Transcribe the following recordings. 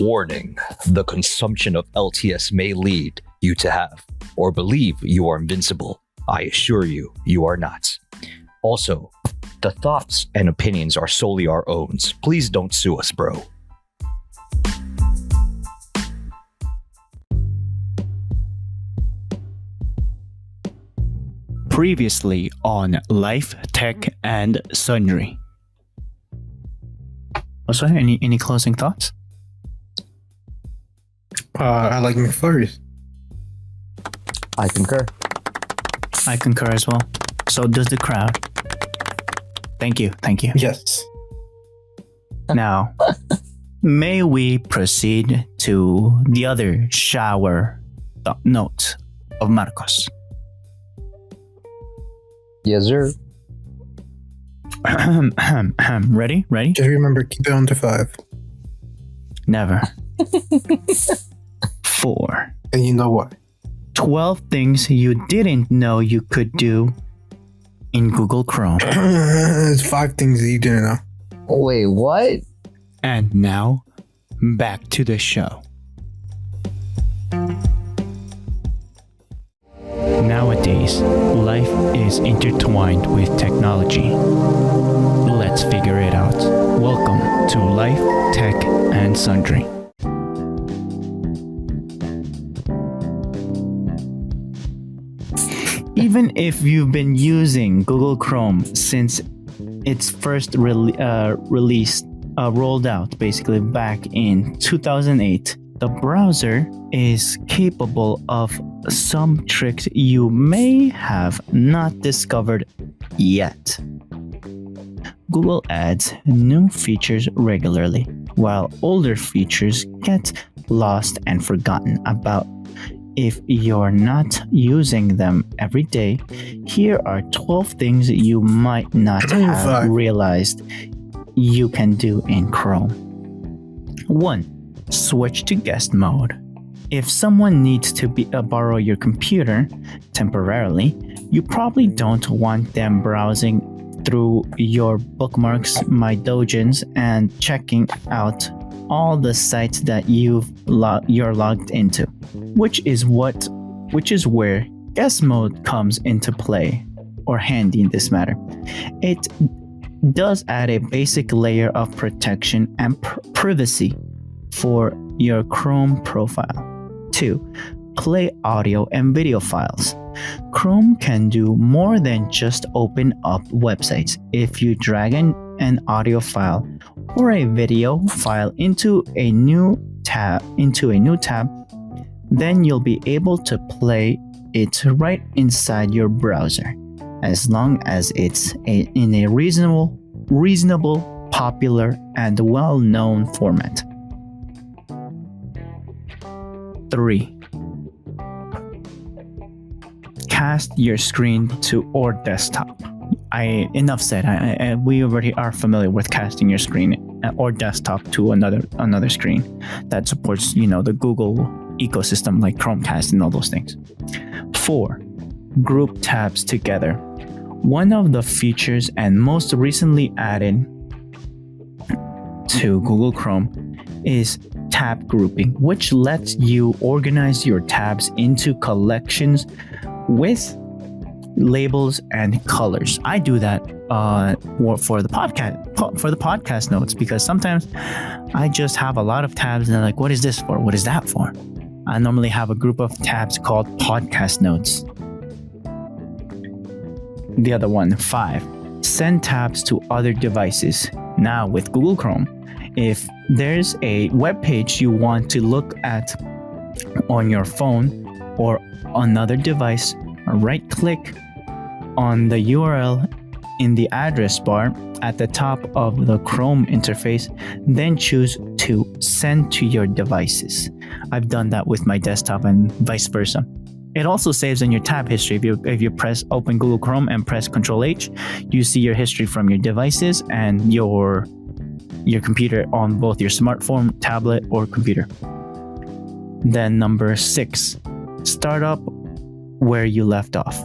Warning: the consumption of LTS may lead you to have or believe you are invincible. I assure you, you are not. Also, the thoughts and opinions are solely our own. Please don't sue us, bro. Previously on Life, Tech, and Sundry. Also, any closing thoughts? I like McFlurries. I concur. I concur as well. So does the crowd. Thank you. Yes. Now, may we proceed to the other shower note of Marcos? Yes, sir. Ready? Just remember, keep it under 5. Never. 4. And you know what? 12 things you didn't know you could do in Google Chrome. It's 5 things that you didn't know. Wait, what? And now, back to the show. Nowadays, life is intertwined with technology. Let's figure it out. Welcome to Life, Tech, and Sundry. Even if you've been using Google Chrome since its first rolled out basically back in 2008, the browser is capable of some tricks you may have not discovered yet. Google adds new features regularly, while older features get lost and forgotten about. If you're not using them every day, here are 12 things you might not have realized you can do in Chrome. 1. Switch to guest mode. If someone needs to borrow your computer temporarily, you probably don't want them browsing through your bookmarks, my dojins, and checking out all the sites that you're logged into, which is where guest mode comes into play, or handy in this matter. It does add a basic layer of protection and privacy for your Chrome profile. 2. Play audio and video files. Chrome can do more than just open up websites. If you drag an audio file or a video file into a new tab, then you'll be able to play it right inside your browser, as long as it's in a reasonable, popular, and well-known format. 3. Cast your screen to or desktop. Enough said. We already are familiar with casting your screen or desktop to another screen that supports, the Google ecosystem like Chromecast and all those things. 4. Group tabs together. One of the features and most recently added to Google Chrome is tab grouping, which lets you organize your tabs into collections with labels and colors. I do that for the podcast notes, because sometimes I just have a lot of tabs and I'm like, what is this for? What is that for? I normally have a group of tabs called podcast notes. The other one, 5. Send tabs to other devices. Now with Google Chrome, if there's a web page you want to look at on your phone or another device, right click on the URL in the address bar at the top of the Chrome interface, then choose to send to your devices. I've done that with my desktop and vice versa. It also saves in your tab history. If you press open Google Chrome and press Ctrl-H, you see your history from your devices and your computer on both your smartphone, tablet, or computer. Then number 6, start up where you left off.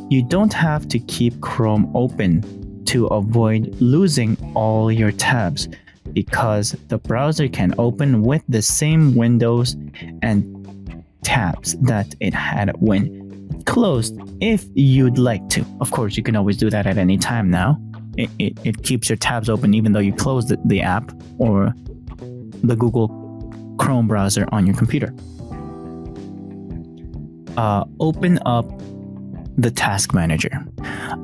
You don't have to keep Chrome open to avoid losing all your tabs. because the browser can open with the same windows and tabs that it had when closed if you'd like to. Of course, you can always do that at any time now. It keeps your tabs open even though you close the app or the Google Chrome browser on your computer. Open up the task manager.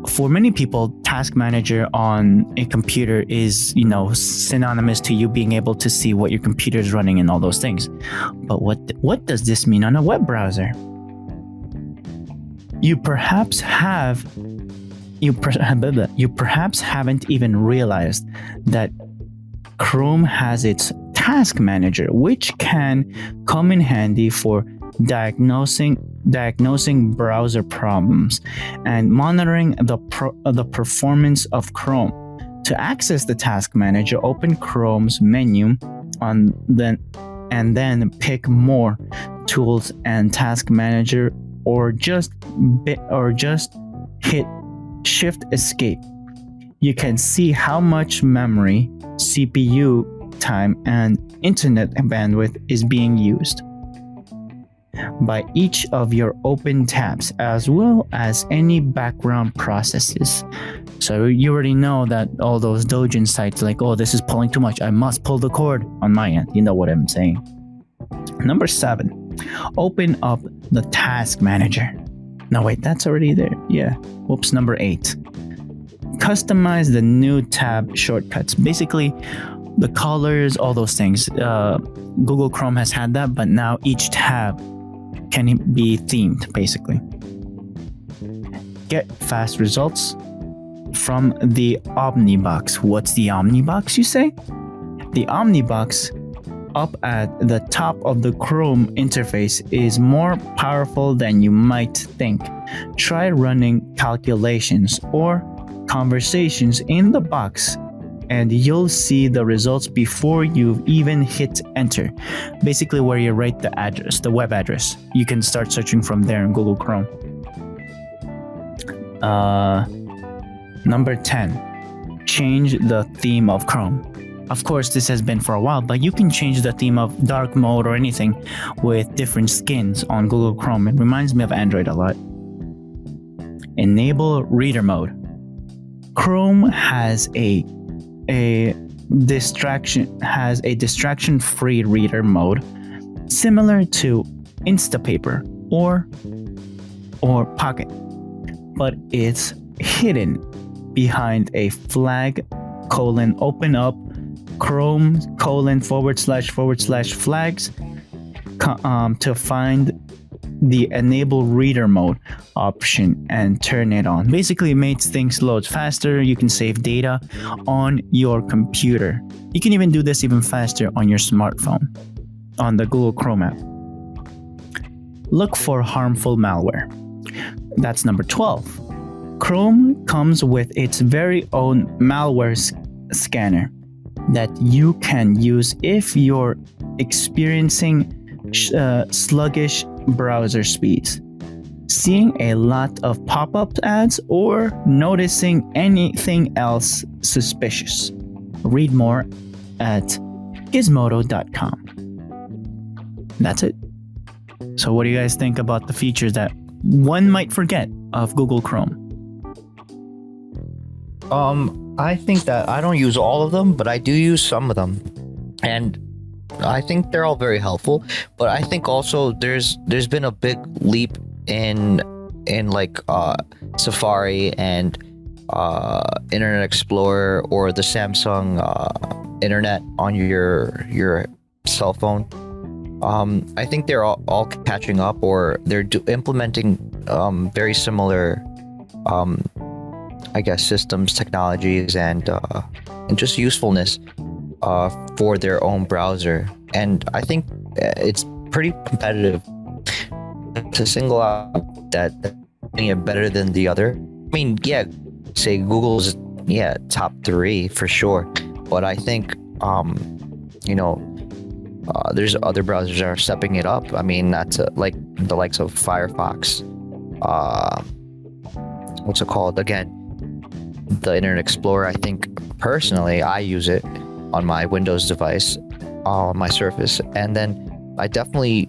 For many people, task manager on a computer is, synonymous to you being able to see what your computer is running and all those things. But what does this mean on a web browser? You perhaps haven't even realized that Chrome has its task manager, which can come in handy for diagnosing browser problems and monitoring the performance of Chrome. To access the task manager, open Chrome's menu and then pick more tools and task manager, or just hit Shift Escape. You can see how much memory, CPU time, and internet bandwidth is being used by each of your open tabs, as well as any background processes. So you already know that all those Dojin sites like, oh, this is pulling too much, I must pull the cord on my end. You know what I'm saying. Number 7, open up the task manager. No, wait, that's already there. Yeah. Whoops. Number 8, customize the new tab shortcuts. Basically, the colors, all those things. Google Chrome has had that, but now each tab can be themed, basically. Get fast results from the Omnibox. What's the Omnibox, you say? The Omnibox up at the top of the Chrome interface is more powerful than you might think. Try running calculations or conversations in the box and you'll see the results before you've even hit enter. Basically where you write the address, the web address. You can start searching from there in Google Chrome. Number 10, change the theme of Chrome. Of course, this has been for a while, but you can change the theme of dark mode or anything with different skins on Google Chrome. It reminds me of Android a lot. Enable reader mode. Chrome has a distraction-free reader mode, similar to Instapaper or Pocket, but it's hidden behind a flag : open up Chrome : //flags to find the enable reader mode option and turn it on. Basically, it makes things load faster. You can save data on your computer. You can even do this even faster on your smartphone on the Google Chrome app. Look for harmful malware. That's number 12. Chrome comes with its very own malware scanner that you can use if you're experiencing sluggish browser speeds, seeing a lot of pop-up ads, or noticing anything else suspicious. Read more at gizmodo.com. That's it. So what do you guys think about the features that one might forget of Google Chrome? I think that I don't use all of them, but I do use some of them, and I think they're all very helpful. But I think also there's been a big leap in like Safari and Internet Explorer or the Samsung internet on your cell phone. I think they're all catching up, or they're implementing very similar I guess systems, technologies, and just usefulness for their own browser. And I think it's pretty competitive to single out that doing it better than the other. I mean, yeah, say Google's top 3 for sure, but I think there's other browsers that are stepping it up. I mean, that's like the likes of Firefox. What's it called again? The Internet Explorer. I think personally I use it. on my Windows device, on my Surface, and then I definitely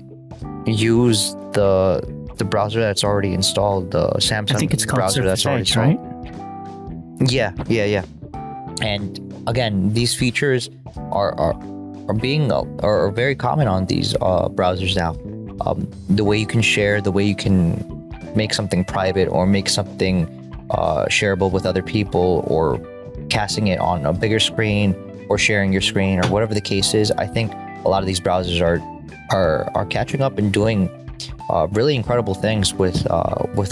use the browser that's already installed, the Samsung I think it's called browser Surface that's already Edge, installed. right? Yeah. And again, these features are very common on these browsers now. The way you can share, the way you can make something private or make something shareable with other people, or casting it on a bigger screen, or sharing your screen, or whatever the case is. I think a lot of these browsers are catching up and doing really incredible things with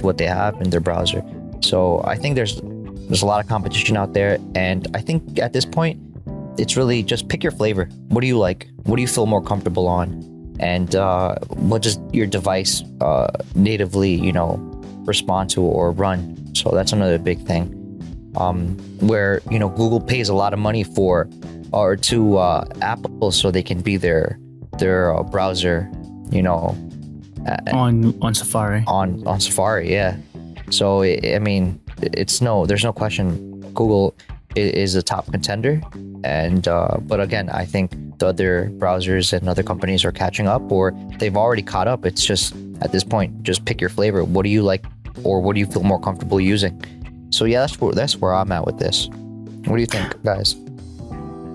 what they have in their browser. So I think there's a lot of competition out there, and I think at this point it's really just pick your flavor. What do you like? What do you feel more comfortable on? And what does your device natively, respond to or run? So that's another big thing. Where Google pays a lot of money to Apple so they can be their browser, On Safari. on Safari, yeah. So there's no question Google is a top contender, and but again, I think the other browsers and other companies are catching up, or they've already caught up. It's just at this point, just pick your flavor. What do you like, or what do you feel more comfortable using? So yeah, that's where I'm at with this. What do you think, guys?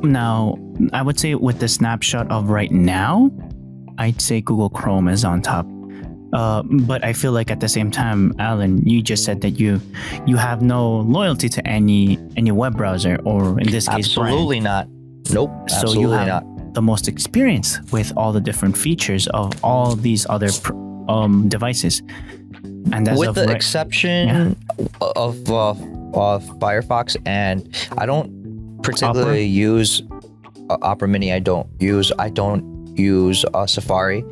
Now, I would say with the snapshot of right now, I'd say Google Chrome is on top. But I feel like at the same time, Alan, you just said that you have no loyalty to any web browser, or in this case, Absolutely brand. not. Nope. So Absolutely you have not. the most experience with all the different features of all these other devices. And as With of the right, exception of Firefox, and I don't particularly use Opera Mini. I don't use Safari.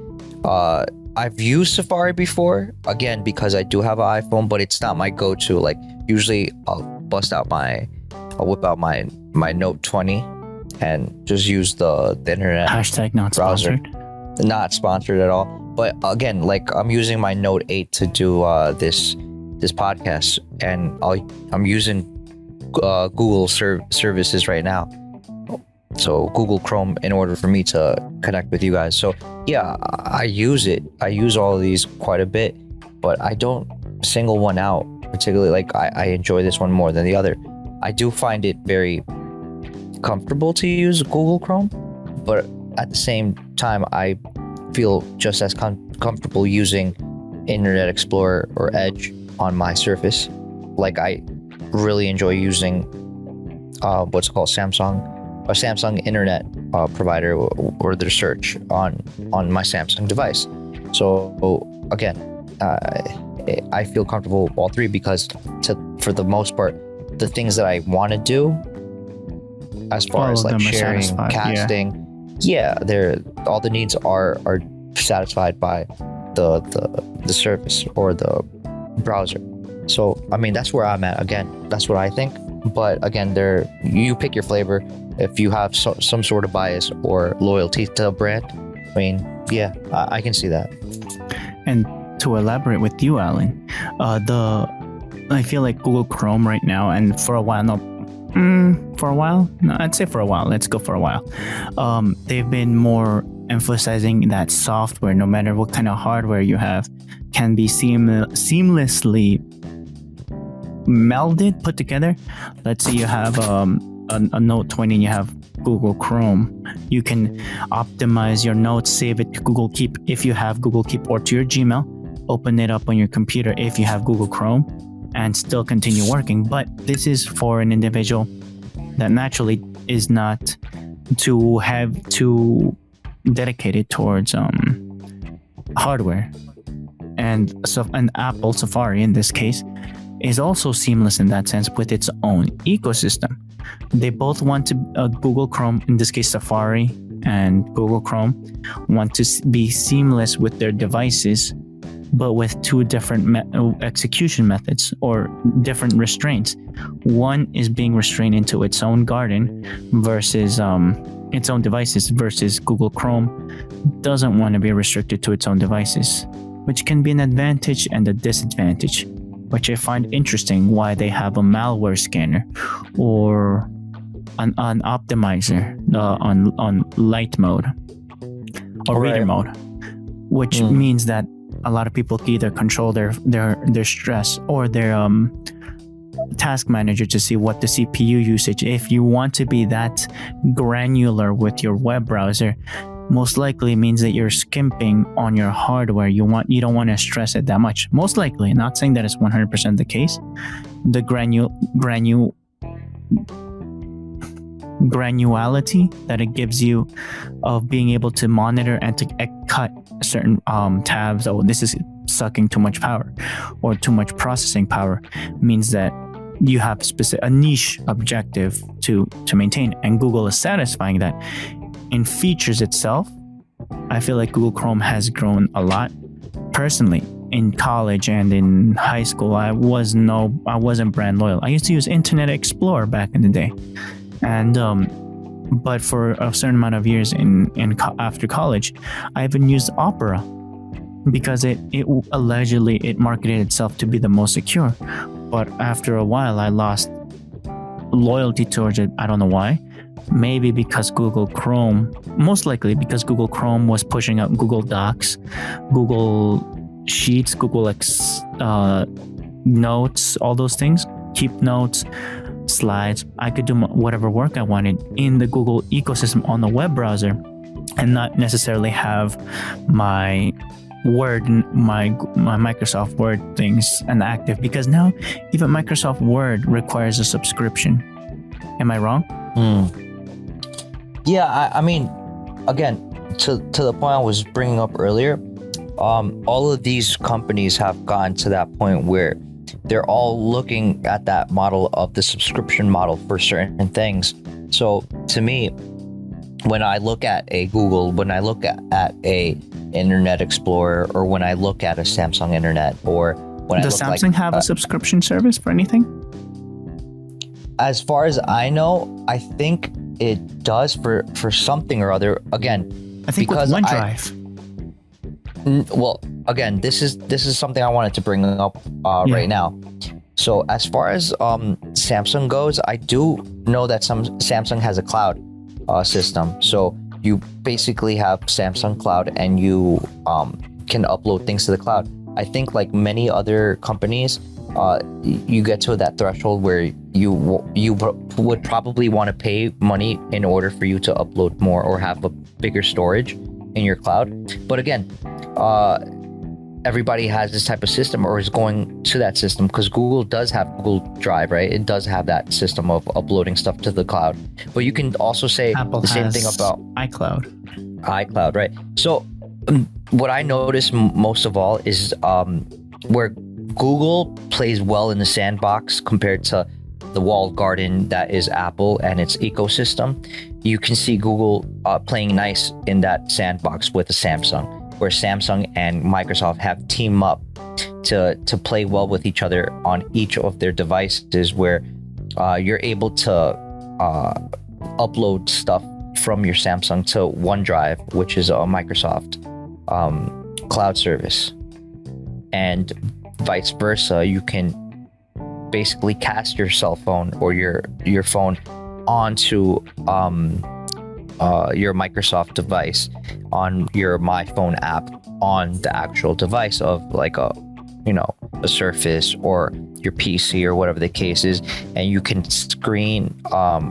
I've used Safari before, again, because I do have an iPhone, but it's not my go-to. Like, usually I'll whip out my Note 20 and just use the internet hashtag not browser. sponsored. Not sponsored at all. But again, like, I'm using my Note 8 to do this podcast, and I'm using Google services right now. So Google Chrome, in order for me to connect with you guys. So yeah, I use it. I use all of these quite a bit, but I don't single one out particularly. Like, I enjoy this one more than the other. I do find it very comfortable to use Google Chrome, but at the same time, I feel just as comfortable using Internet Explorer or Edge on my Surface. Like, I really enjoy using what's called Samsung Internet provider, or their search on my Samsung device. So again, I feel comfortable with all three, because for the most part, the things that I want to do, as far All as of like them are sharing, satisfied, casting, they're all the needs are satisfied by the service or the browser. So that's where I'm at. Again, that's what I think. But again, you pick your flavor. If you have some sort of bias or loyalty to a brand, I can see that. And to elaborate with you, Alan, I feel like Google Chrome right now, and for a while, I'd say for a while. Let's go for a while. They've been more emphasizing that software, no matter what kind of hardware you have, can be seamlessly melded, put together. Let's say you have a Note 20 and you have Google Chrome. You can optimize your notes, save it to Google Keep if you have Google Keep, or to your Gmail, open it up on your computer if you have Google Chrome, and still continue working. But this is for an individual that naturally is not too dedicated towards hardware. And so an Apple Safari, in this case, is also seamless in that sense with its own ecosystem. They both want to Google Chrome, in this case Safari and Google Chrome, want to be seamless with their devices, but with two different execution methods, or different restraints. One is being restrained into its own garden versus its own devices, versus Google Chrome doesn't want to be restricted to its own devices, which can be an advantage and a disadvantage, which I find interesting why they have a malware scanner, or an optimizer on light mode or reader Right. mode, which means that a lot of people can either control their stress or their task manager to see what the CPU usage. If you want to be that granular with your web browser, most likely means that you're skimping on your hardware. You don't want to stress it that much. Most likely, not saying that it's 100% the case. The granularity that it gives you of being able to monitor and to cut certain tabs. Oh, this is sucking too much power or too much processing power, means that you have a niche objective to maintain, and Google is satisfying that. In features itself, I feel like Google Chrome has grown a lot. Personally, in college and in high school, I wasn't brand loyal. I used to use Internet Explorer back in the day, and but for a certain amount of years after college, I even used Opera because it allegedly marketed itself to be the most secure. But after a while, I lost loyalty towards it. I don't know why. Maybe because most likely because Google Chrome was pushing out Google Docs, Google Sheets, Google Notes, all those things, Keep Notes, Slides. I could do whatever work I wanted in the Google ecosystem on the web browser and not necessarily have my Word, my Microsoft Word things active, because now even Microsoft Word requires a subscription. Am I wrong? Yeah, I mean, again, to the point I was bringing up earlier, all of these companies have gotten to that point where they're all looking at that model of the subscription model for certain things. So to me, when I look at a Google, when I look at a Internet Explorer, or when I look at a Samsung Internet, or when Does Samsung have a subscription service for anything? As far as I know, I think it does for something or other. Again, I think with because OneDrive. well, again, this is something I wanted to bring up right now. So as far as Samsung goes, I do know that Samsung has a cloud system. So you basically have Samsung Cloud, and you can upload things to the cloud. I think like many other companies, you get to that threshold where you would probably want to pay money in order for you to upload more or have a bigger storage in your cloud. But again, everybody has this type of system or is going to that system, because Google does have Google Drive, right? It does have that system of uploading stuff to the cloud. But you can also say Apple the same has thing about iCloud, right? So what I notice most of all is where Google plays well in the sandbox compared to the walled garden that is Apple and its ecosystem. You can see Google playing nice in that sandbox with a Samsung, where Samsung and Microsoft have teamed up to play well with each other on each of their devices, where you're able to upload stuff from your Samsung to OneDrive, which is a Microsoft cloud service, and vice versa. You can basically cast your cell phone or your phone onto your Microsoft device on your My Phone app on the actual device of like a Surface or your PC or whatever the case is, and you can screen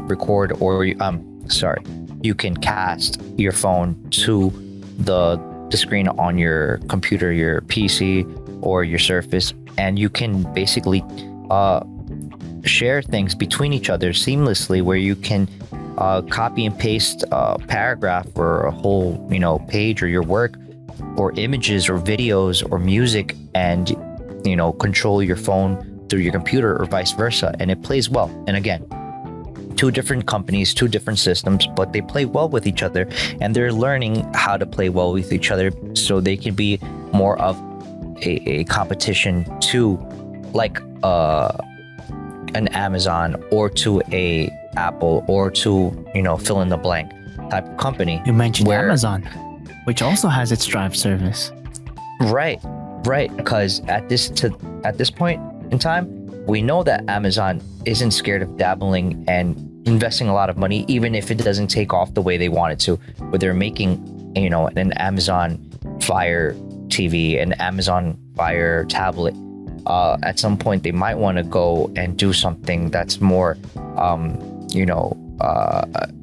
record, or you can cast your phone to the screen on your computer, your PC or your Surface, and you can basically share things between each other seamlessly, where you can copy and paste a paragraph or a whole page, or your work, or images or videos or music, and control your phone through your computer, or vice versa, and it plays well. And again, two different companies, two different systems, but they play well with each other, and they're learning how to play well with each other so they can be more of a competition to like an Amazon, or to a Apple, or to fill in the blank type of company. You mentioned Amazon, which also has its Drive service. Right, because at this point in time, we know that Amazon isn't scared of dabbling and investing a lot of money, even if it doesn't take off the way they want it to. Where they're making, an Amazon Fire TV, an Amazon Fire tablet. At some point, they might want to go and do something that's more,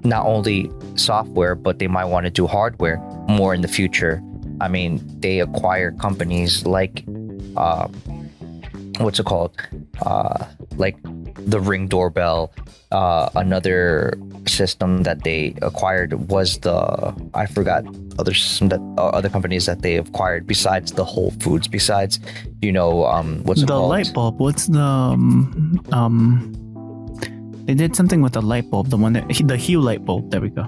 not only software, but they might want to do hardware more in the future. I mean, they acquire companies like, what's it called? Like the Ring doorbell. Another system that they acquired was I forgot other system that other companies that they acquired besides the Whole Foods. Besides, what's it The called? light bulb. What's the They did something with the light bulb. The Hue light bulb. There we go.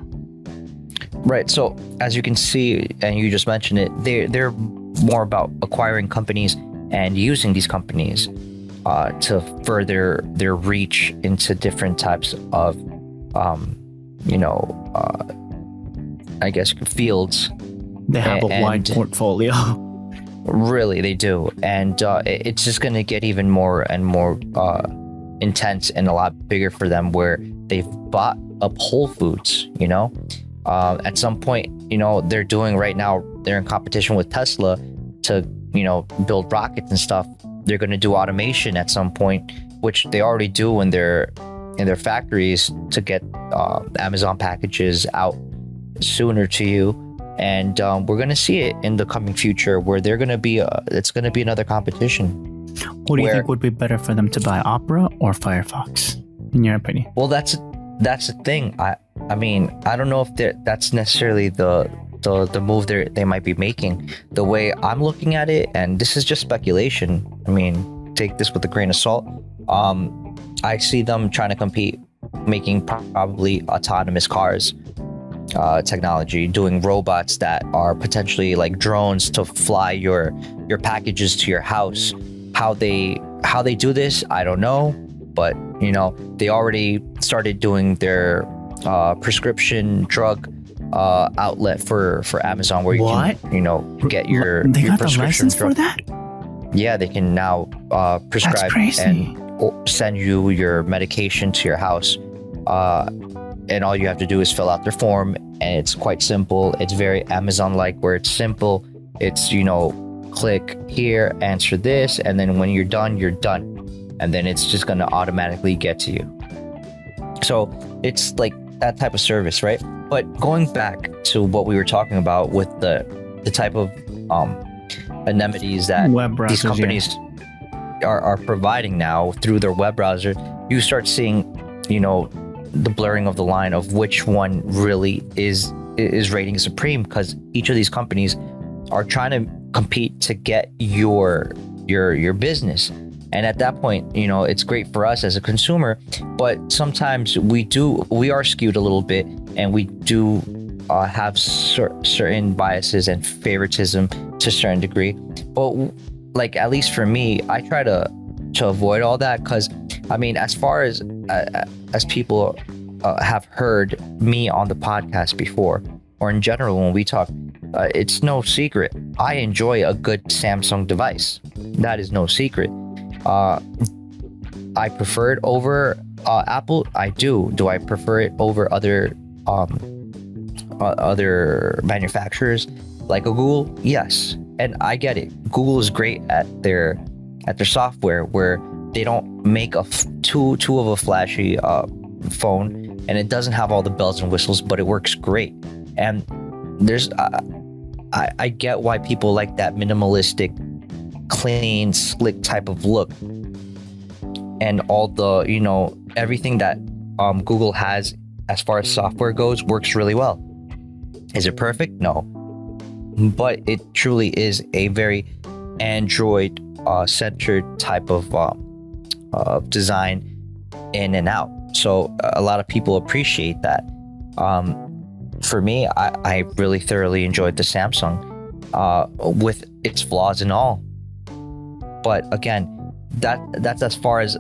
Right. So as you can see, and you just mentioned it, they're more about acquiring companies and using these companies to further their reach into different types of, I guess, fields. They have a wide portfolio. Really, they do. And it's just going to get even more and more intense and a lot bigger for them, where they've bought up Whole Foods, at some point, they're doing right now, they're in competition with Tesla to, build rockets and stuff. They're going to do automation at some point, which they already do in their factories to get Amazon packages out sooner to you. And we're going to see it in the coming future, where they're going to be it's going to be another competition. What do you think would be better for them to buy, Opera or Firefox, in your opinion? Well, that's the thing. I mean, I don't know if that's necessarily the move they might be making. The way I'm looking at it, and this is just speculation, I mean, take this with a grain of salt. I see them trying to compete, making probably autonomous cars technology, doing robots that are potentially like drones to fly your packages to your house. How they do this, I don't know, but they already started doing their prescription drug outlet for Amazon, where you can get your They got the prescription license drug. for that? Yeah, they can now prescribe That's crazy. and send you your medication to your house. And all you have to do is fill out their form, and it's quite simple. It's very Amazon-like, where it's simple. It's, click here, answer this, and then when you're done, you're done. And then it's just going to automatically get to you. So it's like that type of service, right? But going back to what we were talking about with the type of amenities that Web browsers, these companies are providing now through their web browser, you start seeing, the blurring of the line of which one really is rating supreme, because each of these companies are trying to compete to get your business. And at that point, it's great for us as a consumer, but sometimes we are skewed a little bit, and we do have certain biases and favoritism to a certain degree. But like, at least for me, I try to avoid all that, because I mean, as far as people have heard me on the podcast before, or in general when we talk, it's no secret I enjoy a good Samsung device. That is no secret. I prefer it over Apple. I do. Do I prefer it over other manufacturers like a Google? Yes, and I get it. Google is great at their software, where they don't make too of a flashy phone, and it doesn't have all the bells and whistles, but it works great. And there's I get why people like that minimalistic, clean, slick type of look, and all the everything that Google has as far as software goes works really well. Is it perfect? No, but it truly is a very Android centered type of design in and out. So a lot of people appreciate that. For me, I really thoroughly enjoyed the Samsung with its flaws and all. But again, that's as far as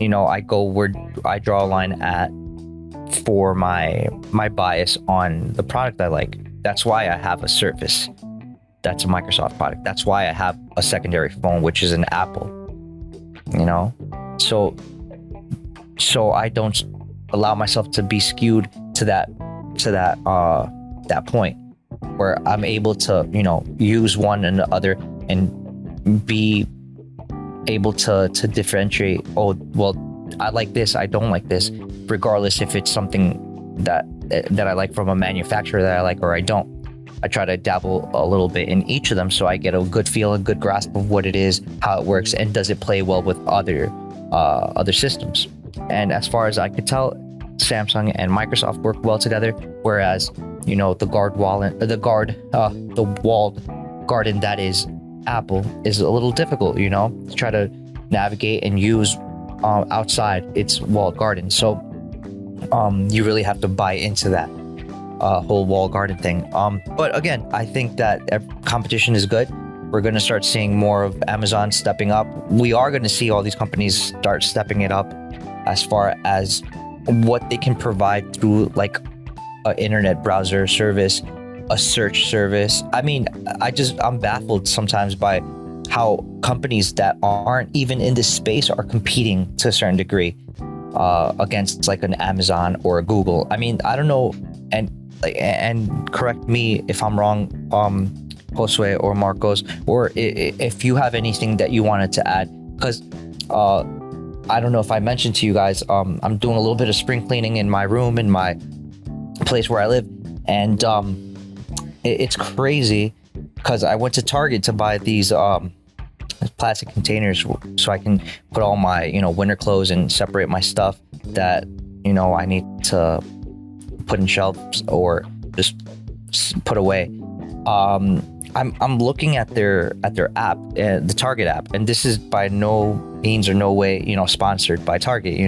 I go, where I draw a line at for my bias on the product I like. That's why I have a Surface. That's a Microsoft product. That's why I have a secondary phone, which is an Apple. So I don't allow myself to be skewed to that point where I'm able to, use one and the other and be able to differentiate. Oh, well, I like this, I don't like this, regardless if it's something that I like from a manufacturer that I like or I don't. I try to dabble a little bit in each of them so I get a good feel, a good grasp of what it is, how it works, and does it play well with other systems. And as far as I could tell, Samsung and Microsoft work well together, whereas the walled garden that is Apple is a little difficult, to try to navigate and use outside its walled garden. So you really have to buy into that whole walled garden thing. But again, I think that competition is good. We're going to start seeing more of Amazon stepping up. We are going to see all these companies start stepping it up as far as what they can provide through like an internet browser service, a search service. I mean, I'm baffled sometimes by how companies that aren't even in this space are competing to a certain degree against like an Amazon or a Google. I mean, I don't know, and correct me if I'm wrong, Josue or Marcos, or if you have anything that you wanted to add, because I don't know if I mentioned to you guys, I'm doing a little bit of spring cleaning in my room, in my place where I live, and it's crazy because I went to Target to buy these plastic containers so I can put all my winter clothes and separate my stuff that I need to put in shelves or just put away. I'm looking at their app, the Target app, and this is by no means or no way sponsored by Target,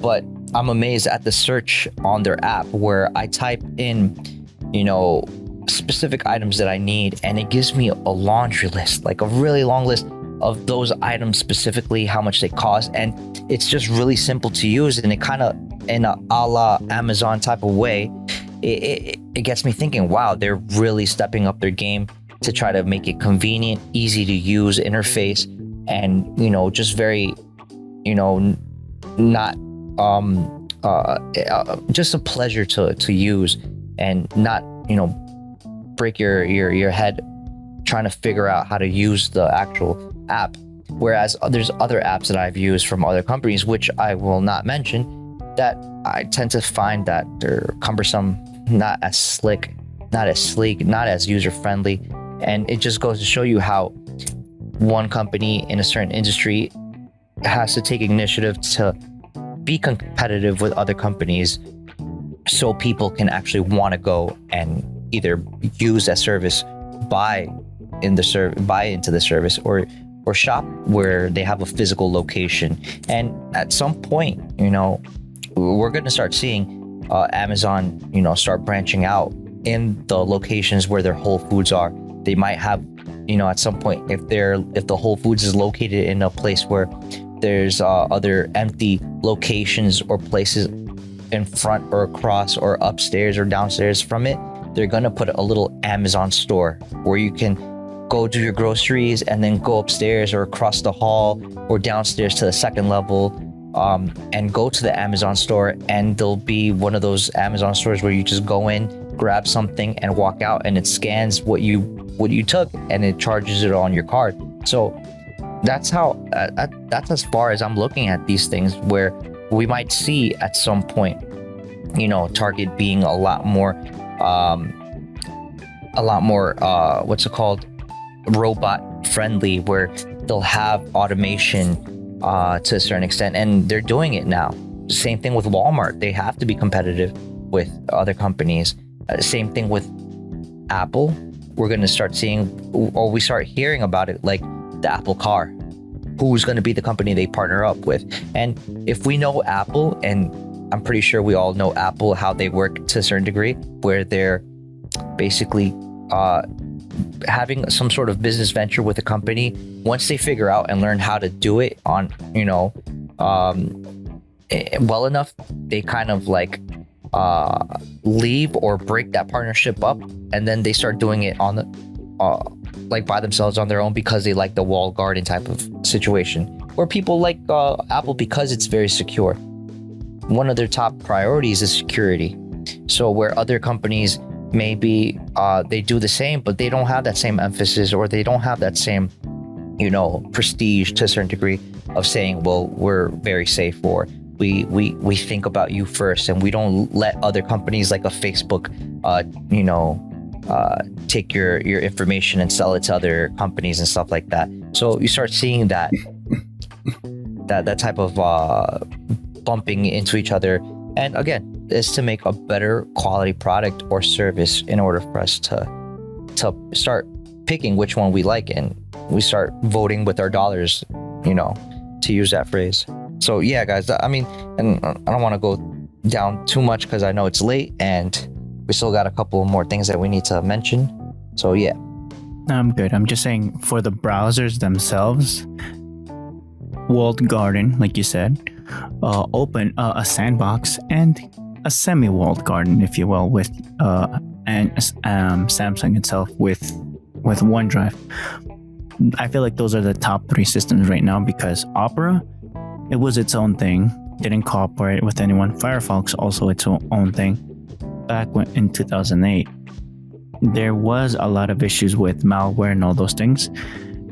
but I'm amazed at the search on their app where I type in specific items that I need, and it gives me a laundry list, like a really long list of those items, specifically how much they cost, and it's just really simple to use, and it kind of in a la Amazon type of way. It gets me thinking, wow, they're really stepping up their game to try to make it convenient, easy to use interface, and just very not just a pleasure to use, and not break your head trying to figure out how to use the actual app. Whereas there's other apps that I've used from other companies, which I will not mention, that I tend to find that they're cumbersome, not as slick, not as sleek, not as user friendly. And it just goes to show you how one company in a certain industry has to take initiative to be competitive with other companies so people can actually want to go and either use that service, buy into the service, or shop where they have a physical location. And at some point, we're going to start seeing Amazon, start branching out in the locations where their Whole Foods are. They might have, at some point, if the Whole Foods is located in a place where there's other empty locations or places in front or across or upstairs or downstairs from it, they're gonna put a little Amazon store where you can go do your groceries and then go upstairs or across the hall or downstairs to the second level, and go to the Amazon store, and there'll be one of those Amazon stores where you just go in, grab something, and walk out, and it scans what you took and it charges it on your card. So that's as far as I'm looking at these things, where we might see at some point, Target being a lot more what's it called, robot friendly, where they'll have automation to a certain extent, and they're doing it now. Same thing with Walmart. They have to be competitive with other companies. Same thing with Apple. We're going to start seeing, or we start hearing about it, like the Apple Car. Who's going to be the company they partner up with? And if we know Apple, and I'm pretty sure we all know Apple, how they work to a certain degree, where they're basically having some sort of business venture with a company. Once they figure out and learn how to do it on, well enough, they kind of like leave or break that partnership up, and then they start doing it on the like by themselves on their own, because they like the walled garden type of situation, or people like Apple because it's very secure. one of their top priorities is security. So where other companies maybe they do the same, but they don't have that same emphasis, or they don't have that same, prestige to a certain degree of saying, well, we're very safe, or we think about you first, and we don't let other companies like a Facebook, take your information and sell it to other companies and stuff like that. So you start seeing that type of bumping into each other, and again, is to make a better quality product or service in order for us to start picking which one we like, and we start voting with our dollars, to use that phrase. So yeah, guys, I mean, and I don't want to go down too much because I know it's late and we still got a couple more things that we need to mention. So yeah. I'm good. I'm just saying, for the browsers themselves, walled garden, like you said, open a sandbox and a semi-walled garden, if you will, with Samsung itself with OneDrive. I feel like those are the top 3 systems right now, because Opera, it was its own thing, didn't cooperate with anyone. Firefox, also its own thing. Back in 2008, there was a lot of issues with malware and all those things,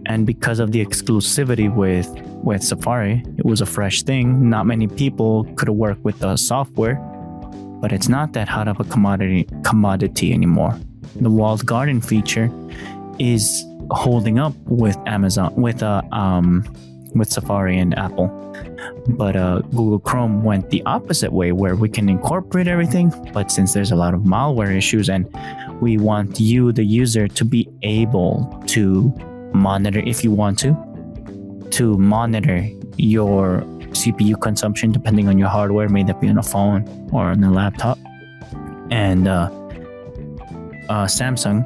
and because of the exclusivity with Safari, it was a fresh thing. Not many people could work with the software, but it's not that hot of a commodity anymore. The walled garden feature is holding up with Amazon, with Safari and Apple, but Google Chrome went the opposite way, where we can incorporate everything, but since there's a lot of malware issues, and we want you, the user, to be able to monitor, if you want to monitor your CPU consumption depending on your hardware, may that be on a phone or on a laptop. And Samsung,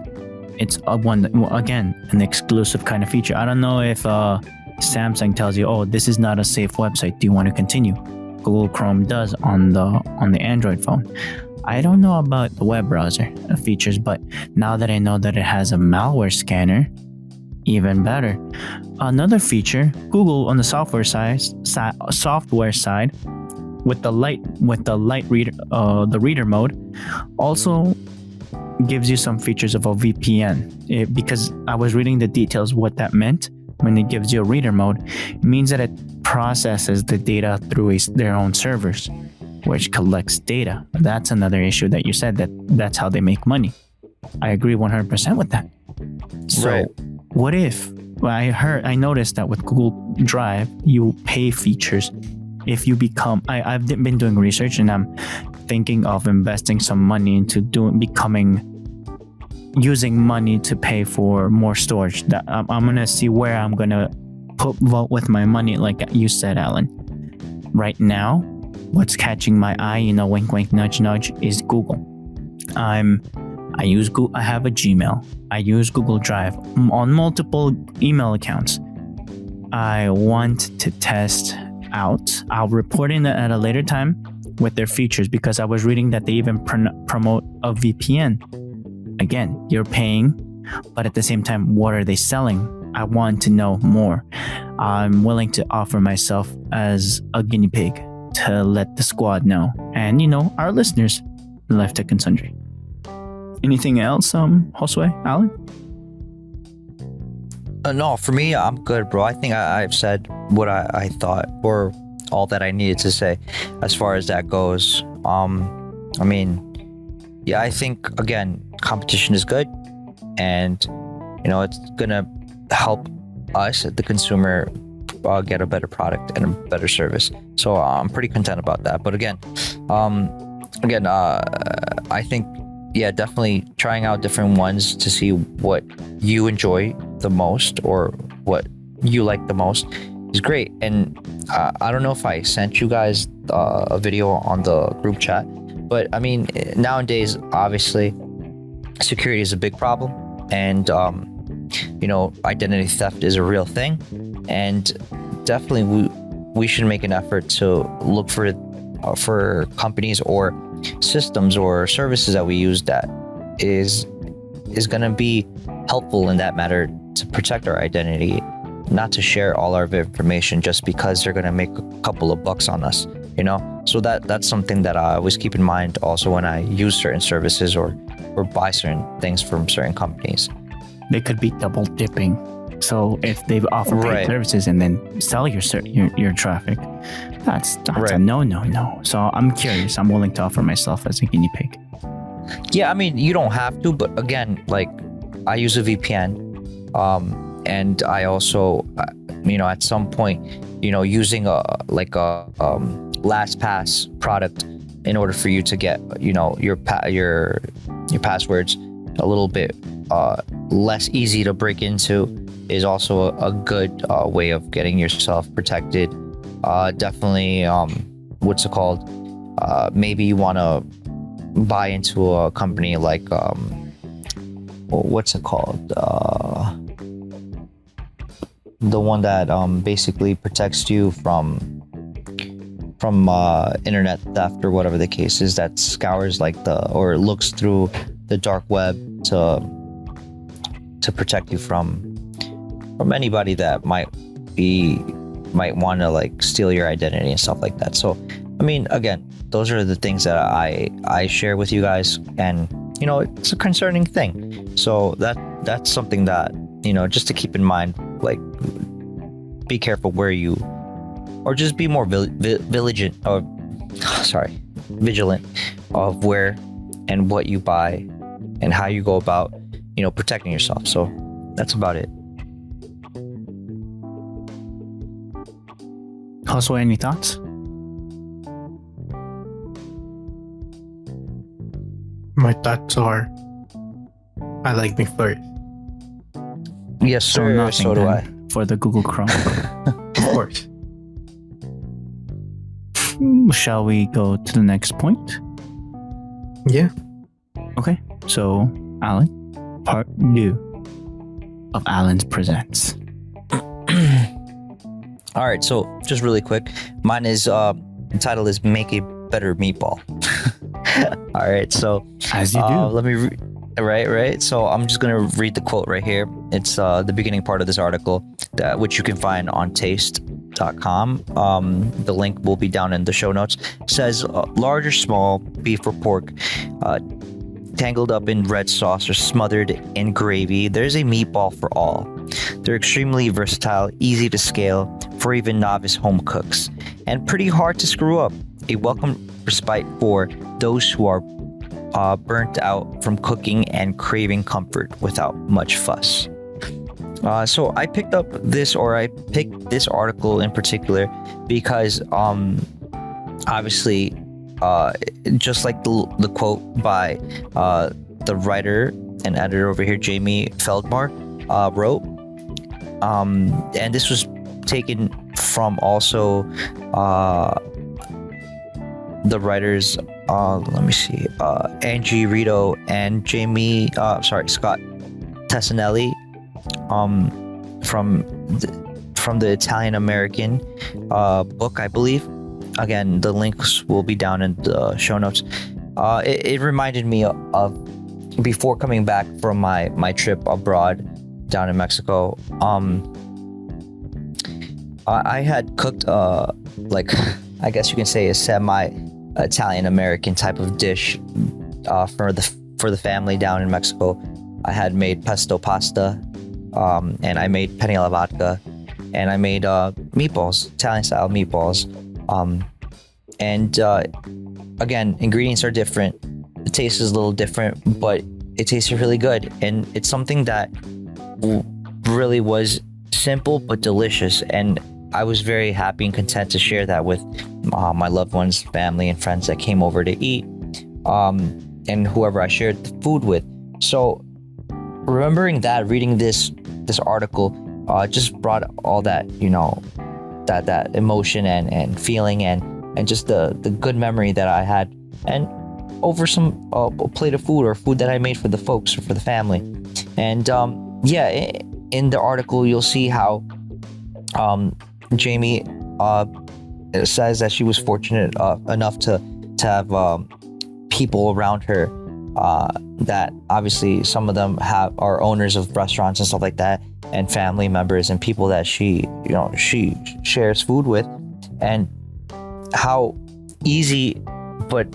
it's an exclusive kind of feature. I don't know if Samsung tells you, oh, this is not a safe website, do you want to continue? Google Chrome does on the Android phone. I don't know about the web browser features, but now that I know that it has a malware scanner, even better. Another feature, Google on the software side, with the light reader, the reader mode, also gives you some features of a VPN. Because I was reading the details, what that meant when it gives you a reader mode, it means that it processes the data through their own servers, which collects data. That's another issue that you said, that's how they make money. I agree 100% with that. So right. What if, I noticed that with Google Drive, you pay features if you become, I've been doing research, and I'm thinking of investing some money into using money to pay for more storage. That I'm gonna see where I'm gonna vote with my money, like you said, Alan. Right now, what's catching my eye, wink wink nudge nudge, is Google. I use Google. I have a Gmail. I use Google Drive on multiple email accounts. I want to test out. I'll report in at a later time with their features, because I was reading that they even promote a VPN. Again, you're paying, but at the same time, what are they selling? I want to know more. I'm willing to offer myself as a guinea pig to let the squad know, and our listeners, Life Tech and Sundry. Anything else, Josue, Alan? No, for me, I'm good, bro. I think I've said what I thought, or all that I needed to say as far as that goes. I mean, yeah, I think, again, competition is good, and it's gonna help us, the consumer, get a better product and a better service. So I'm pretty content about that. But again, I think, yeah, definitely trying out different ones to see what you enjoy the most or what you like the most is great. And I don't know if I sent you guys a video on the group chat, but I mean, nowadays, obviously, security is a big problem, and identity theft is a real thing, and definitely we should make an effort to look for companies or systems or services that we use that is going to be helpful in that matter, to protect our identity, not to share all our information just because they're going to make a couple of bucks on us. So that's something that I always keep in mind also when I use certain services or buy certain things from certain companies. They could be double dipping. So if they offer paid Right. services and then sell your traffic, that's Right. a no. So I'm curious. I'm willing to offer myself as a guinea pig. Yeah, I mean, you don't have to, but again, like I use a VPN, and I also, at some point, using a LastPass product in order for you to get, your passwords a little bit less easy to break into is also a good way of getting yourself protected. Definitely, what's it called? Maybe you want to buy into a company like what's it called, the one that basically protects you from internet theft or whatever the case is, that scours or looks through the dark web to protect you from anybody that might want to steal your identity and stuff like that. So I mean, again, those are the things that I share with you guys, and it's a concerning thing. So that's something that just to keep in mind. Be careful where you, or just be more vigilant of where and what you buy and how you go about protecting yourself. So that's about it. Also, any thoughts? My thoughts are, I like McFlurry. Yes, sir. nothing So do then I. for the Google Chrome. Of course. Shall we go to the next point? Yeah. Okay, so Alan, part 2 of Alan's Presents. All right, so just really quick, mine is the title is "Make a Better Meatball." All right, so As you do. let me right. So I'm just gonna read the quote right here. It's the beginning part of this article, which you can find on taste.com. The link will be down in the show notes. It says large or small, beef or pork, tangled up in red sauce or smothered in gravy, there's a meatball for all. They're extremely versatile, easy to scale for even novice home cooks, and pretty hard to screw up. A welcome respite for those who are burnt out from cooking and craving comfort without much fuss. So I picked this article in particular because obviously just like the quote by the writer and editor over here, Jamie Feldmar, wrote, and this was taken from also the writers, let me see, Angie Rito and Scott Tessanelli, from the Italian American book, I believe. Again, the links will be down in the show notes. It reminded me of before coming back from my trip abroad down in Mexico. I had cooked like, I guess you can say, a semi-Italian American type of dish for the family down in Mexico. I had made pesto pasta, and I made penne alla vodka, and I made meatballs, Italian style meatballs. And again, ingredients are different. The taste is a little different, but it tasted really good, and it's something that really was simple but delicious. And I was very happy and content to share that with my loved ones, family, and friends that came over to eat, and whoever I shared the food with. So remembering that, reading this article, just brought all that, that emotion and feeling and just the good memory that I had, and over some a plate of food or food that I made for the folks or for the family. And in the article you'll see how Jamie says that she was fortunate enough to have people around her that obviously some of them are owners of restaurants and stuff like that, and family members and people that she shares food with, and how easy, but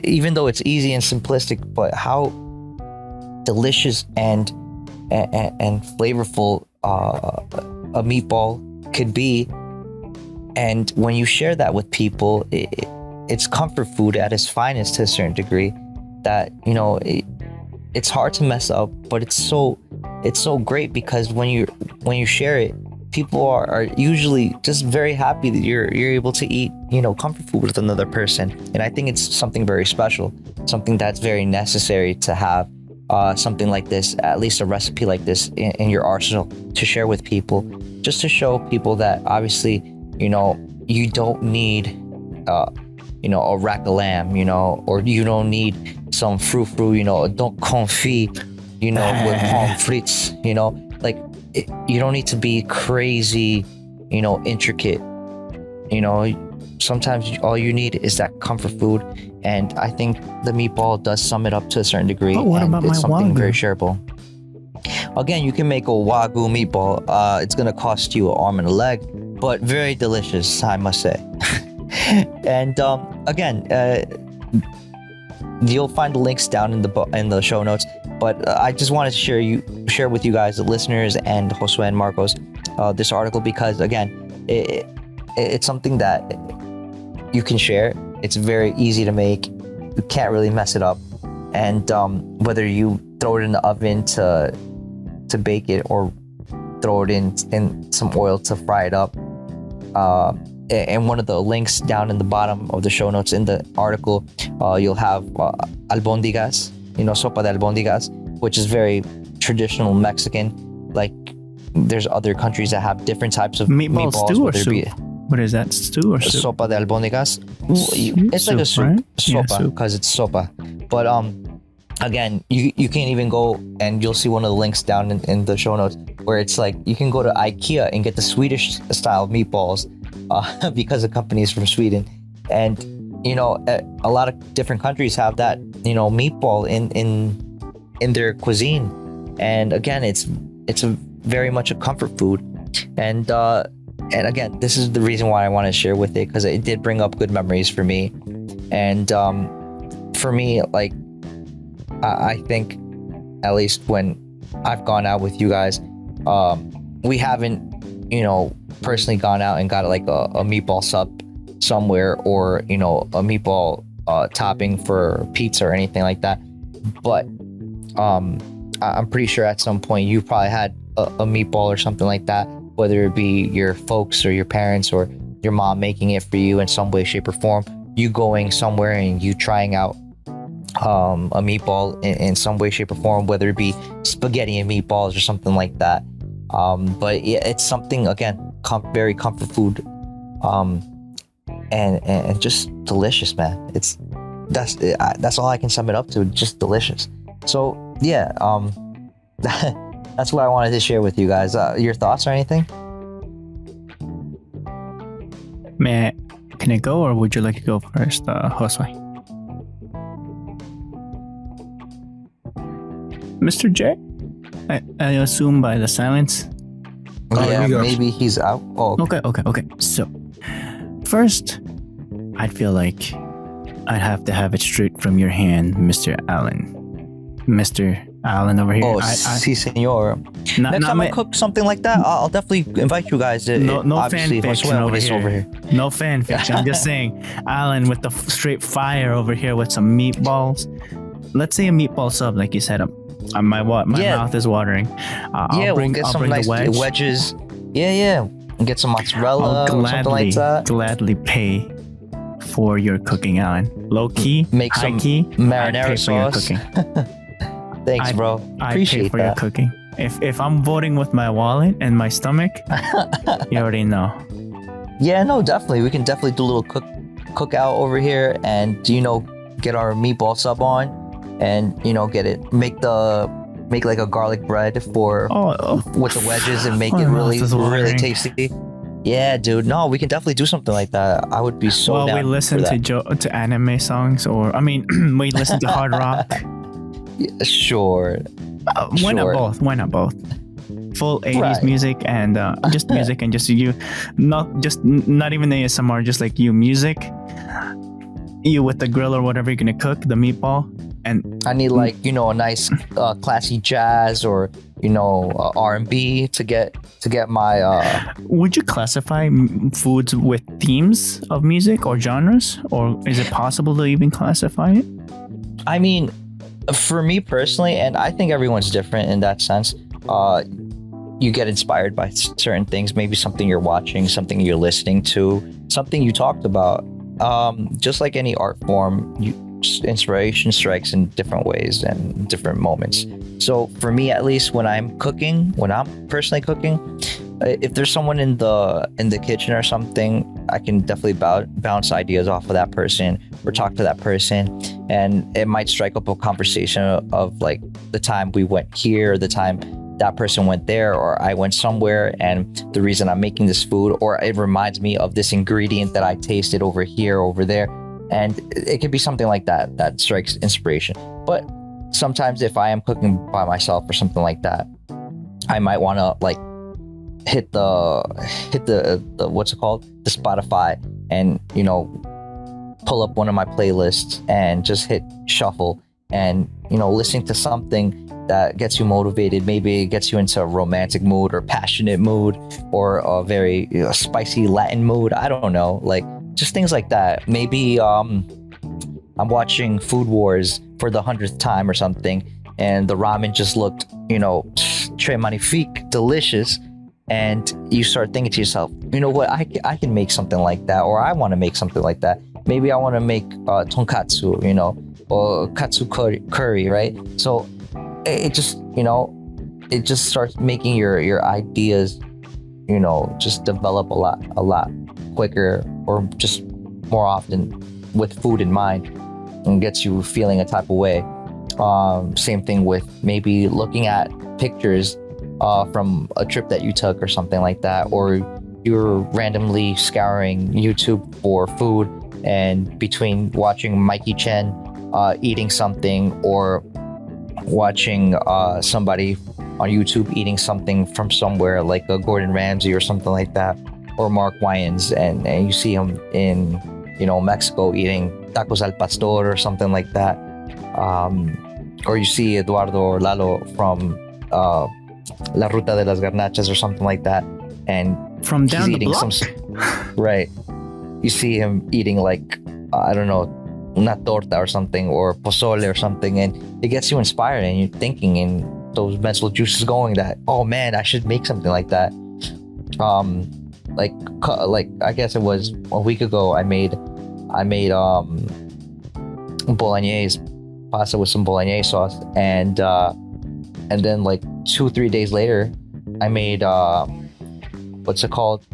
even though it's easy and simplistic, but how delicious and flavorful a meatball could be. And when you share that with people, it's comfort food at its finest to a certain degree. That, you know, it's hard to mess up, but it's so great because when you share it, people are usually just very happy that you're able to eat, you know, comfort food with another person. And I think it's something very special, something that's very necessary to have something like this, at least a recipe like this in your arsenal to share with people, just to show people that obviously, you know, you don't need you know, a rack of lamb, you know, or you don't need some frou-frou, you know, don't confit, you know, with pommes frites, you know, like you don't need to be crazy, you know, intricate, you know. Sometimes all you need is that comfort food, and I think the meatball does sum it up to a certain degree. But what and about it's my something wagyu? very shareable. Again, you can make a wagyu meatball. It's gonna cost you an arm and a leg, but very delicious, I must say. And again, you'll find the links down in the show notes. But I just wanted to share with you guys, the listeners, and Josue and Marcos, this article, because again, it's something that you can share. It's very easy to make. You can't really mess it up. And whether you throw it in the oven to bake it or throw it in some oil to fry it up. And one of the links down in the bottom of the show notes in the article, you'll have albóndigas, you know, sopa de albóndigas, which is very traditional Mexican. Like, there's other countries that have different types of Meatball stew or whether it be soup? What is that, stew or soup? sopa de albóndigas. It's like a soup, right? Yeah, sopa, because it's sopa. But again, you can even go, and you'll see one of the links down in the show notes, where it's like you can go to IKEA and get the Swedish style meatballs, because the company is from Sweden. And you know, a lot of different countries have that, you know, meatball in their cuisine. And again, it's a very much a comfort food. And again, this is the reason why I want to share with it, because it did bring up good memories for me. And for me, like, I think, at least when I've gone out with you guys, we haven't, you know, personally gone out and got like a meatball sub somewhere, or, you know, a meatball topping for pizza or anything like that. But I'm pretty sure at some point you probably had a meatball or something like that, whether it be your folks or your parents or your mom making it for you in some way, shape, or form. You going somewhere and you trying out a meatball in some way, shape, or form, whether it be spaghetti and meatballs or something like that. But yeah, it's something, again, very comfort food, and just delicious, man. That's all I can sum it up to, just delicious. So yeah, that's what I wanted to share with you guys. Your thoughts or anything? Can I go, or would you like to go first, Josue? Mr. J? I assume by the silence. Yeah, you go. maybe he's out. Oh, Okay. So, first, I'd feel like I'd have to have it straight from your hand, Mr. Allen. Mr. Allen over here. Oh, si, senor. Next time I cook something like that, I'll definitely invite you guys. No fan Obviously, fiction Josue over over here. No fan fiction. I'm just saying, Alan with the straight fire over here with some meatballs. Let's say a meatball sub, like you said. My Yeah. mouth is watering. We'll get some nice wedges. Yeah. And get some mozzarella or something like that. Gladly pay for your cooking, Alan. Low key, Make high some key, marinara I'd pay for your sauce. cooking. Thanks, bro. I pay Appreciate for your that. cooking. If I'm voting with my wallet and my stomach, you already know. Yeah, no, definitely. We can definitely do a little cookout over here, and, you know, get our meatball sub on, and, you know, make like a garlic bread with the wedges, and make Oh, it my really, mouth is really watering. tasty. Yeah, dude. No, we can definitely do something like that. I would be so Well, down we listen for that. to anime songs, or we listen to hard rock. Yeah, sure. Why not Sure. both? Why not both? Full 80s Right. music and just music and just you, not even ASMR, just like you music. you with the grill or whatever you're gonna cook, the meatball, and I need like a nice classy jazz or R&B to get my would you classify foods with themes of music or genres, or is it possible to even classify it? I mean, for me personally, and I think everyone's different in that sense, you get inspired by certain things, maybe something you're watching, something you're listening to, something you talked about. Just like any art form, inspiration strikes in different ways and different moments. So for me, at least, when I'm personally cooking, if there's someone in the kitchen or something, I can definitely bounce ideas off of that person or talk to that person, and it might strike up a conversation of like the time we went here, the time that person went there, or I went somewhere, and the reason I'm making this food, or it reminds me of this ingredient that I tasted over here, over there. And it could be something like that strikes inspiration. But sometimes if I am cooking by myself or something like that, I might want to like hit the what's it called, the Spotify, and pull up one of my playlists and just hit shuffle, and listening to something that gets you motivated. Maybe it gets you into a romantic mood or passionate mood or a very spicy Latin mood. I don't know, like just things like that. Maybe I'm watching Food Wars for the 100th time or something, and the ramen just looked très magnifique, delicious, and you start thinking to yourself, you know what, I can make something like that, or I want to make something like that. Maybe I want to make tonkatsu, or katsu curry, right? So it just starts making your ideas just develop a lot quicker, or just more often with food in mind, and gets you feeling a type of way. Same thing with maybe looking at pictures from a trip that you took or something like that, or you're randomly scouring YouTube for food, and between watching Mikey Chen eating something, or watching somebody on YouTube eating something from somewhere like a Gordon Ramsay or something like that, or Mark Wyans, and you see him in Mexico eating tacos al pastor or something like that, or you see Eduardo or Lalo from La Ruta de las Garnachas or something like that, and from down the block, right, you see him eating like I don't know, una torta or something, or pozole or something, and it gets you inspired, and you're thinking, and those mental juices going that, oh man, I should make something like that. Like I guess it was a week ago, I made bolognese pasta with some bolognese sauce, and then like 2-3 days later, I made what's it called?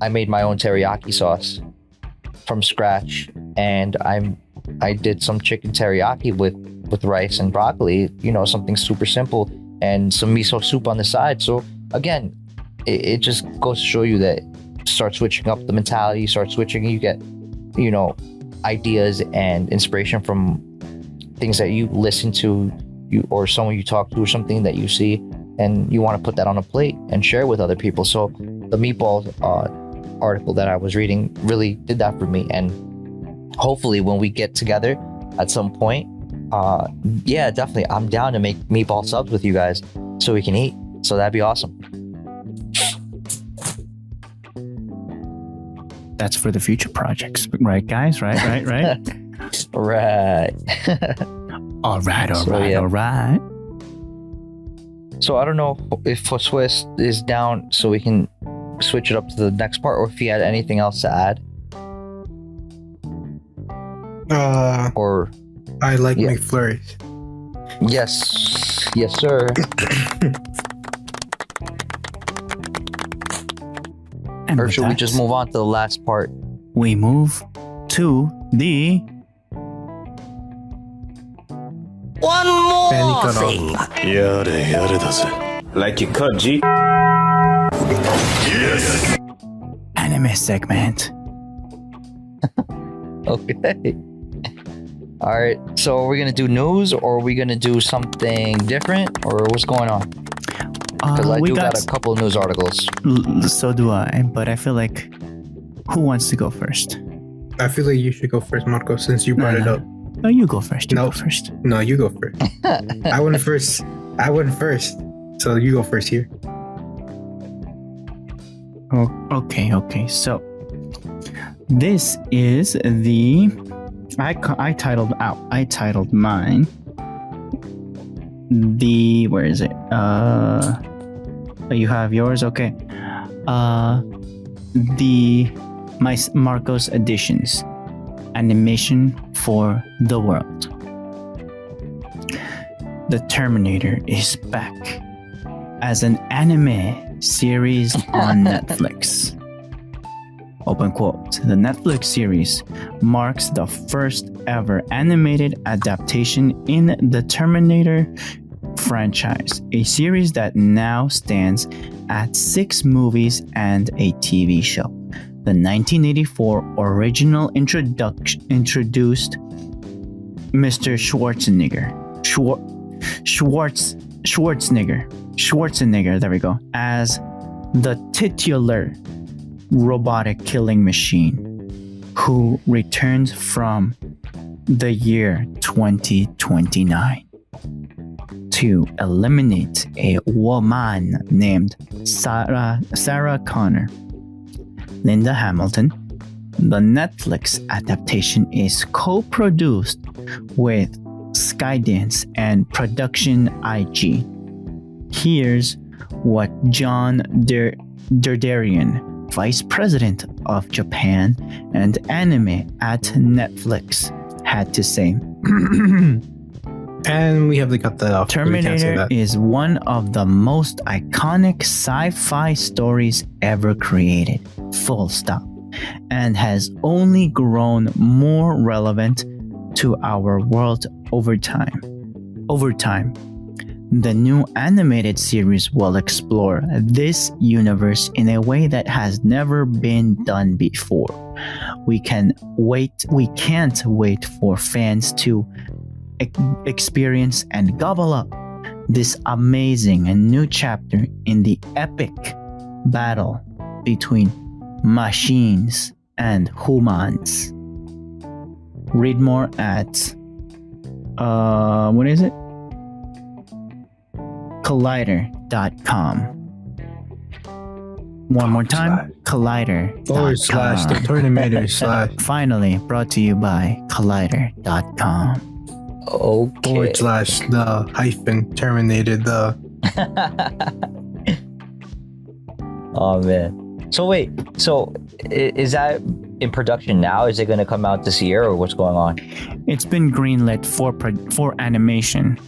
I made my own teriyaki sauce from scratch, and I did some chicken teriyaki with rice and broccoli, something super simple, and some miso soup on the side. So again, it just goes to show you that start switching up the mentality, you get ideas and inspiration from things that you listen to, or someone you talk to, or something that you see, and you want to put that on a plate and share with other people. So the meatball article that I was reading really did that for me, and hopefully when we get together at some point, yeah, definitely, I'm down to make meatball subs with you guys so we can eat. So that'd be awesome. That's for the future projects, right, guys? Right. Right. All right. So I don't know if Swiss is down, so we can switch it up to the next part, or if he had anything else to add. Or I like McFlurries. Yes, sir. And or should we just move on to the last part? We move to the one more thing. Like you cut, G. Yes. Anime segment. Okay. All right. So are we gonna do news, or are we gonna do something different, or what's going on? Because I got a couple of news articles. So do I, but I feel like, who wants to go first? I feel like you should go first, Marco, since you brought it up. No, you go first. You No. go first. No, you go first. I went first. So you go first here. Oh, okay. So this is the I titled mine the where is it? You have yours, okay. The Marcos editions animation for the world. The Terminator is back as an anime series on Netflix. Open quote. The Netflix series marks the first ever animated adaptation in the Terminator franchise, a series that now stands at 6 movies and a TV show. The 1984 original introduced Mr. Schwarzenegger, there we go, as the titular robotic killing machine who returns from the year 2029 to eliminate a woman named Sarah Connor. Linda Hamilton. The Netflix adaptation is co-produced with Skydance and Production IG. Here's what John Derderian, Vice President of Japan and Anime at Netflix, had to say. And we have got that off. Terminator is one of the most iconic sci-fi stories ever created, full stop, and has only grown more relevant to our world over time. The new animated series will explore this universe in a way that has never been done before. We can't wait for fans to experience and gobble up this amazing and new chapter in the epic battle between machines and humans. Read more at what is it? Collider.com. One more time, Collider.com. / the Terminator / Finally brought to you by Collider.com. Okay. / the hyphen terminated the. Oh man. So wait. So is that in production now? Is it going to come out this year, or what's going on? It's been greenlit for animation.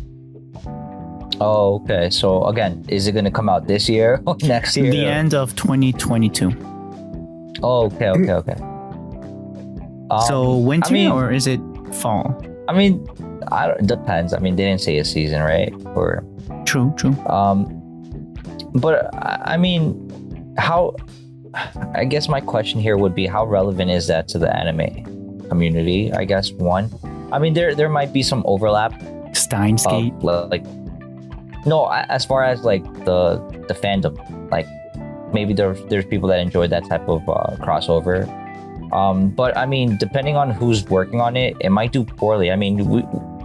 Oh, okay. So again, is it going to come out this year or next year? The end of 2022. Oh, okay. So winter or is it fall? I mean, depends. I mean, they didn't say a season, right? Or True. But I mean, how? I guess my question here would be, how relevant is that to the anime community? I guess one. I mean, there might be some overlap. Steins Gate. No, as far as like the fandom, like maybe there's people that enjoy that type of crossover. But I mean, depending on who's working on it, it might do poorly. I mean,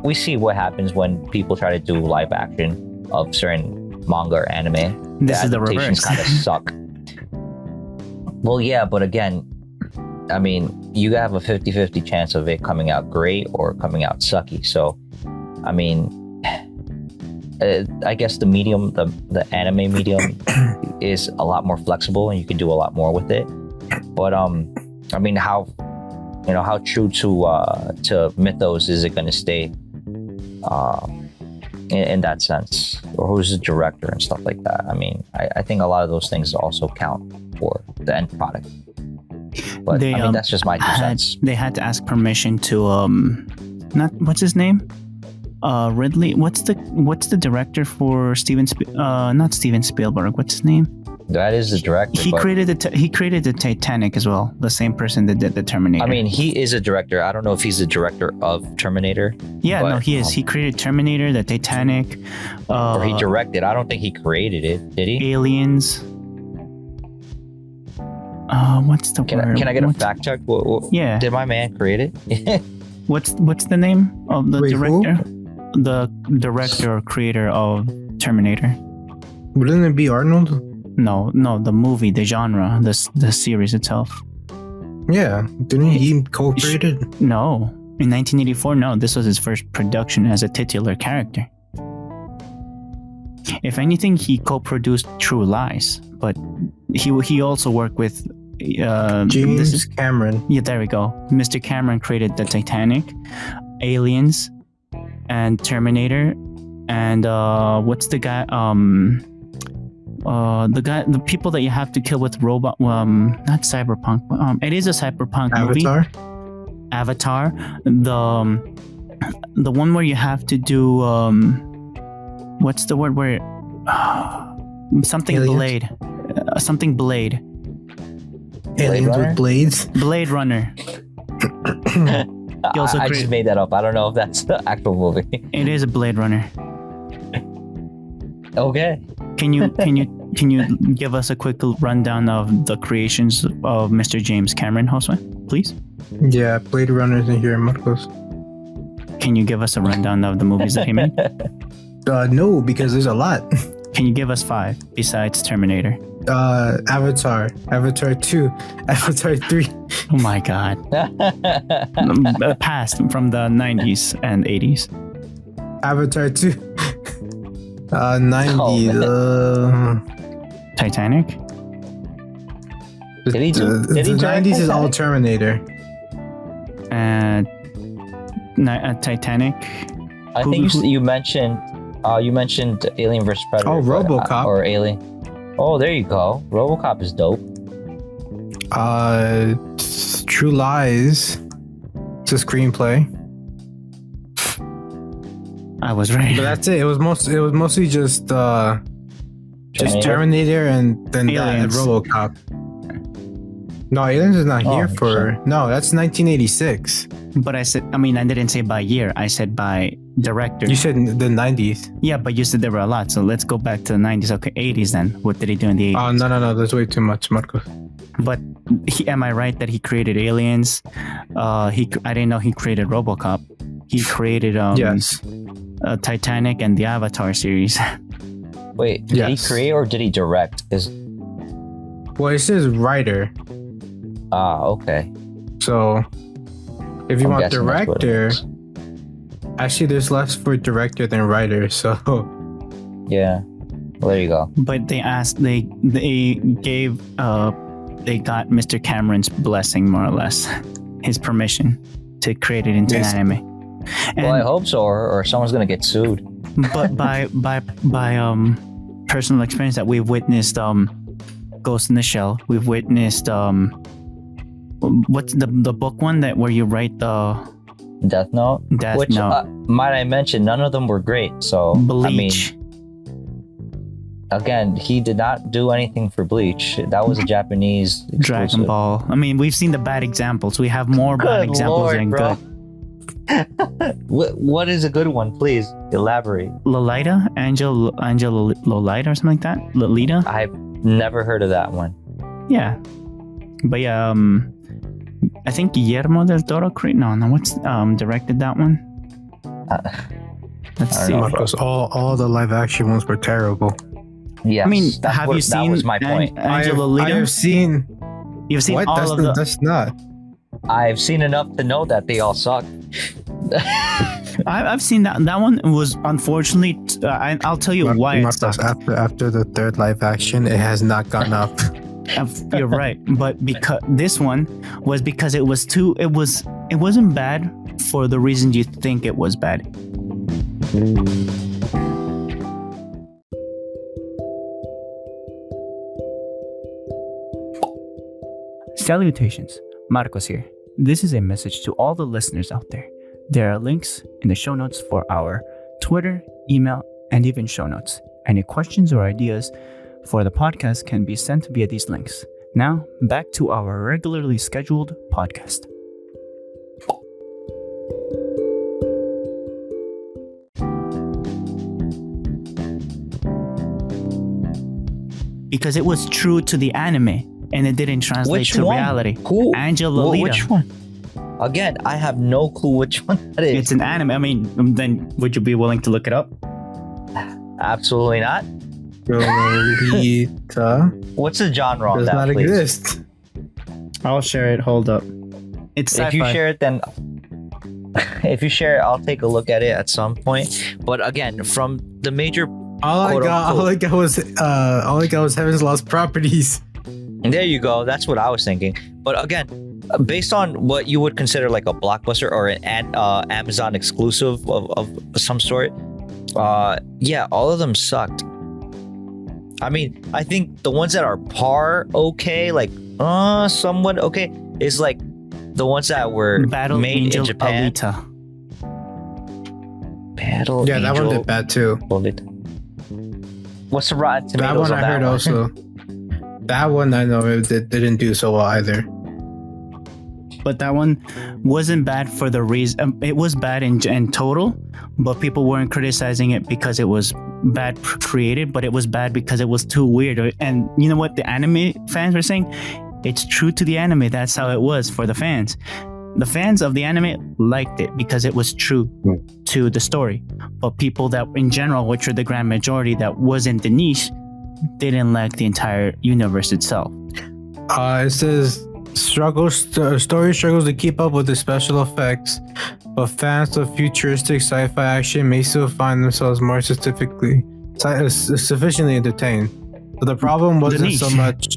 we see what happens when people try to do live action of certain manga or anime. This is the reverse. Kind of suck. Well, yeah, but again, I mean, you have a 50-50 chance of it coming out great or coming out sucky. So, I mean, I guess the medium, the anime medium is a lot more flexible and you can do a lot more with it. But I mean, how true to mythos is it going to stay in that sense, or who's the director and stuff like that? I mean, I think a lot of those things also count for the end product. But I mean, that's just my 2 cents. They had to ask permission to what's his name? Ridley. What's the director for not Steven Spielberg? What's his name? That is the director. He created the Titanic as well. The same person that did the Terminator. I mean, he is a director. I don't know if he's the director of Terminator. Yeah, no, he is. He created Terminator, the Titanic. Or he directed. I don't think he created it. Did he? Aliens. what's the word? Can I get a What- fact check? Yeah. Did my man create it? What's the name of the Wait, who? director? The director or creator of Terminator. Wouldn't it be Arnold? No, the movie, the genre, the series itself. Yeah, didn't he co-create it? No, in 1984, no. This was his first production as a titular character. If anything, he co-produced True Lies, but he also worked with James Cameron. Yeah, there we go. Mr. Cameron created the Titanic, Aliens, and Terminator, and what's the guy? The people that you have to kill with robot. Not cyberpunk. It is a cyberpunk movie. Avatar. The one where you have to do what's the word where something Aliens? blade, something blade. Aliens Runner? with blades. Blade Runner. He also I created- just made that up. I don't know if that's the actual movie. It is a Blade Runner. Okay. Can you give us a quick rundown of the creations of Mr. James Cameron, Josue, please? Yeah, Blade Runner's in here, Marcos. Can you give us a rundown of the movies that he made? No, because there's a lot. Can you give us 5 besides Terminator? Avatar, Avatar 2, Avatar 3. Oh my god. Past from the 90s and 80s. Avatar 2. 90s. Titanic? Did he do- the did he direct 90s is all Titanic? Terminator. And Titanic. I think you mentioned Alien vs Predator. Oh, but, RoboCop. or Alien. Oh, there you go. RoboCop is dope. True Lies. It's a screenplay. I was right. But that's it. It was mostly just Terminator and then Aliens. RoboCop. No, Aliens is not Oh, here for. sorry. No, that's 1986. But I didn't say by year. I said by director. You said the 90s. Yeah, but you said there were a lot. So let's go back to the 90s. Okay, 80s then. What did he do in the 80s? Oh, no. That's way too much, Marcos. But am I right that he created Aliens? I didn't know he created RoboCop. He created Yes. Titanic and the Avatar series. Wait, did he Yes. create or did he direct? Well, it says writer. Okay. So if you I'm want guessing that's what it director, is. actually, there's less for director than writer. So Yeah. Well, there you go. But they got Mr. Cameron's blessing, more or less, his permission to create it into Yes. an anime. Well, I hope so, or someone's gonna get sued. But by personal experience that we've witnessed Ghost in the Shell, we've witnessed what's the book one that where you write the Death Note. Death Which, Note. might I mention, none of them were great. So Bleach. I mean, again, he did not do anything for Bleach. That was a Japanese Dragon exclusive. Ball. I mean, we've seen the bad examples. We have more bad Good examples Lord, than bro. good. What is a good one? Please elaborate. Lolita, Angela Lolita or something like that. Lolita. I've never heard of that one. Yeah, but yeah, I think Guillermo del Toro directed that one. Let's I don't see. know. Marcos, all the live action ones were terrible. Yes, I mean, that's have you seen? That was my point. Angela I Lolita? have seen. You've seen What? all of the. That's not. I've seen enough to know that they all suck. I've seen that. That one was unfortunately. I'll tell you why it Marcos, sucked. after the third live action, it has not gone up. You're right, but because this one was because it was too. It wasn't bad for the reasons you think it was bad. Salutations, Marcos here. This is a message to all the listeners out there. There are links in the show notes for our Twitter, email, and even show notes. Any questions or ideas for the podcast can be sent via these links. Now, back to our regularly scheduled podcast. Because it was true to the anime. and it didn't translate Which to one? reality. Who? Angela Lolita. Which one? Again, I have no clue which one that is. It's an anime. I mean, then would you be willing to look it up? Absolutely not. Lolita What's the genre on does that, not please? exist. I'll share it. Hold up. It's sci-fi. If you share it, then if you share it, I'll take a look at it at some point. But again, from the major, All I Quote, got unquote. all I got was Heaven's Lost Properties. there you go. That's what I was thinking. But again, based on what you would consider like a blockbuster or an Amazon exclusive of some sort, yeah, all of them sucked. I mean, I think the ones that are okay, like somewhat okay, is like the ones that were Battle made Angel in Japan. Alita. Battle Yeah, that one Angel did bad too. Alita. What's the Rotten That Tomatoes one on I heard one? also. That one I know it didn't do so well either. But that one wasn't bad for the reason. It was bad in total, but people weren't criticizing it because it was bad created, but it was bad because it was too weird. And you know what the anime fans were saying? It's true to the anime. That's how it was for the fans. The fans of the anime liked it because it was true to the story. But people that in general, which are the grand majority that wasn't the niche, didn't like the entire universe itself. It says story struggles to keep up with the special effects, but fans of futuristic sci-fi action may still find themselves more sufficiently entertained. But the problem wasn't so niche. much.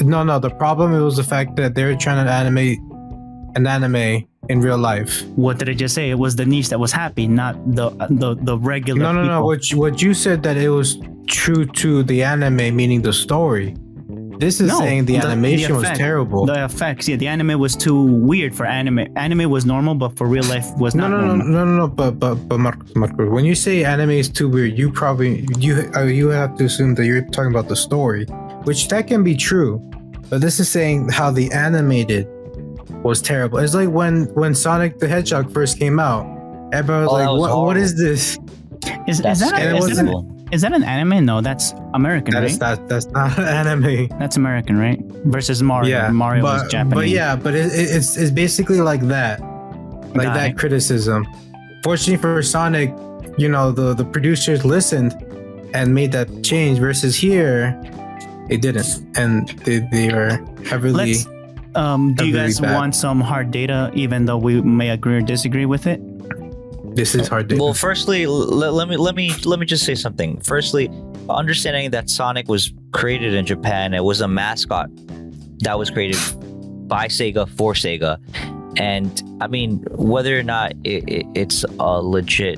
No. The problem was the fact that they were trying to animate an anime in real life. What did I just say? It was the niche that was happy, not the regular. No. people. What you said that it was true to the anime, meaning the story. This is No, saying the animation was effect- terrible. The effects, yeah, the anime was too weird for anime. Anime was normal, but for real life was not normal. No. But Marco, when you say anime is too weird, you have to assume that you're talking about the story, which that can be true. But this is saying how the animated was terrible. It's like when Sonic the Hedgehog first came out, everybody was that was like, "What is horrible. this?" Is That's that and it is that an- terrible. is that an anime? No, that's American, right? That's not anime. That's American, right? Versus Mario. Yeah, Mario was Japanese. But yeah, but it's basically like that, like Got that it. criticism. Fortunately for Sonic, the producers listened and made that change. Versus here, they didn't, and they are heavily. Let's. Do you guys bad. want some hard data, even though we may agree or disagree with it? This is hard data. Well, firstly, let me just say something. Firstly, understanding that Sonic was created in Japan, it was a mascot that was created by Sega for Sega, and I mean whether or not it's a legit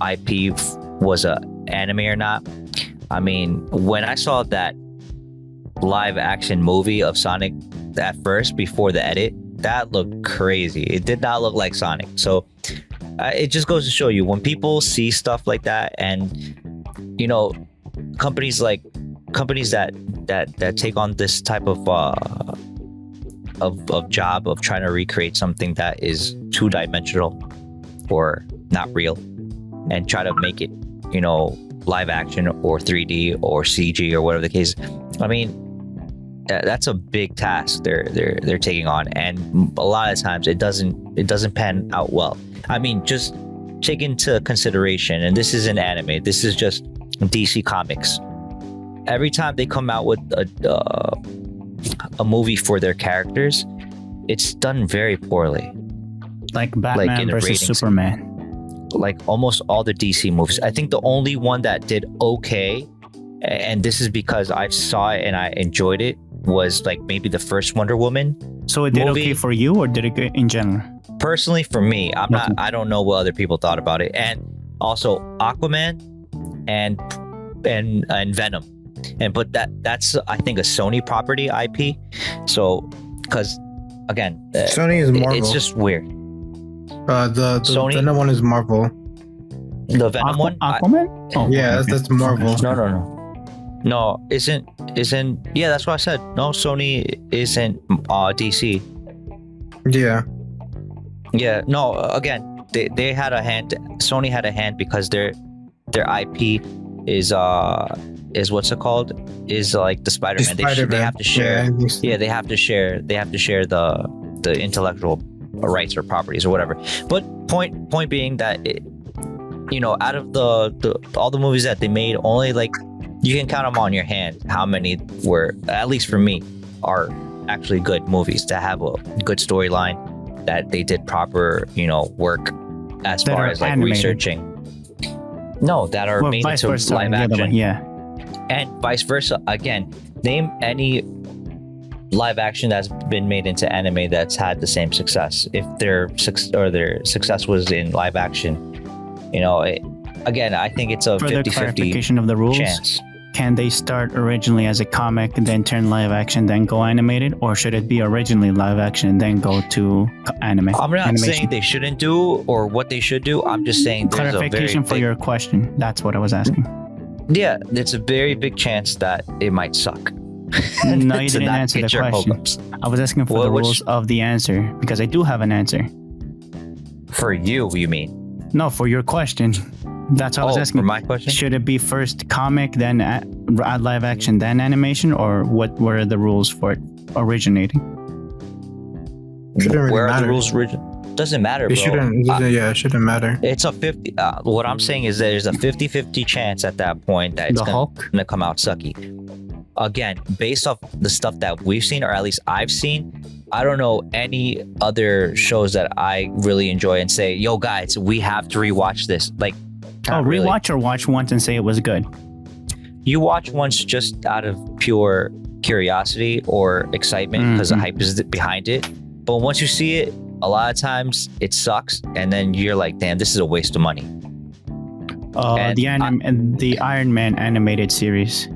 IP was a anime or not. I mean, when I saw that live action movie of Sonic at first before the edit, that looked crazy. It did not look like Sonic. So it just goes to show you when people see stuff like that, and companies that take on this type of job of trying to recreate something that is two-dimensional or not real and try to make it live action or 3D or CG or whatever the case. I mean, that's a big task they're taking on, and a lot of times it doesn't pan out well. I mean, just take into consideration, and this isn't anime, this is just DC Comics. Every time they come out with a movie for their characters, it's done very poorly. Like Batman in the versus ratings. Superman. Like almost all the DC movies. I think the only one that did okay, and this is because I saw it and I enjoyed it, was like maybe the first Wonder Woman. So it did movie. okay for you, or did it good in general? Personally, for me, Okay. I don't know what other people thought about it. And also Aquaman and Venom. But that's I think a Sony property IP. So because again, Sony is Marvel. it's just weird. The Sony- Venom one is Marvel. The Venom one? Aquaman? Oh, Yeah, okay. that's Marvel. No, isn't yeah, that's what I said. No, Sony isn't DC. Yeah. Yeah, no, again, they had a hand. Sony had a hand because their IP is is what's it called? Is like the Spider-Man. They have to share. Yeah, they have to share. They have to share the intellectual rights or properties or whatever. But point being that out of the all the movies that they made, only like you can count them on your hand how many were, at least for me, are actually good movies that have a good storyline, that they did proper work as That far are as like animated. researching. No, that are made vice into versa, live the other action. one, yeah. And vice versa. Again, name any live action that's been made into anime that's had the same success. If their success was in live action, again, I think it's a Further 50-50 clarification of the rules. chance. Can they start originally as a comic and then turn live action, then go animated, or should it be originally live action and then go to anime? I'm not animation? saying they shouldn't do or what they should do. I'm just saying there's a very Clarification for big, your question. That's what I was asking. yeah, it's a very big chance that it might suck. No, you To didn't not answer get the your question. hopes. I was asking for the Which- rules of the answer because I do have an answer. For you mean? No, for your question. That's what I was asking. For my question? Should it be first comic, then live action, then animation, or what were the rules for it originating? Shouldn't really Where are matter. the rules origin? Doesn't matter, bro. It shouldn't. It shouldn't matter. It's a 50. What I'm saying is there's a 50-50 chance at that point that it's The Hulk? gonna come out sucky. Again, based off the stuff that we've seen, or at least I've seen, I don't know any other shows that I really enjoy and say, yo guys, we have to rewatch this. Like, not really. Rewatch or watch once and say it was good. You watch once just out of pure curiosity or excitement because the hype is behind it. But once you see it, a lot of times it sucks, and then you're like, damn, this is a waste of money. The Iron Man animated series.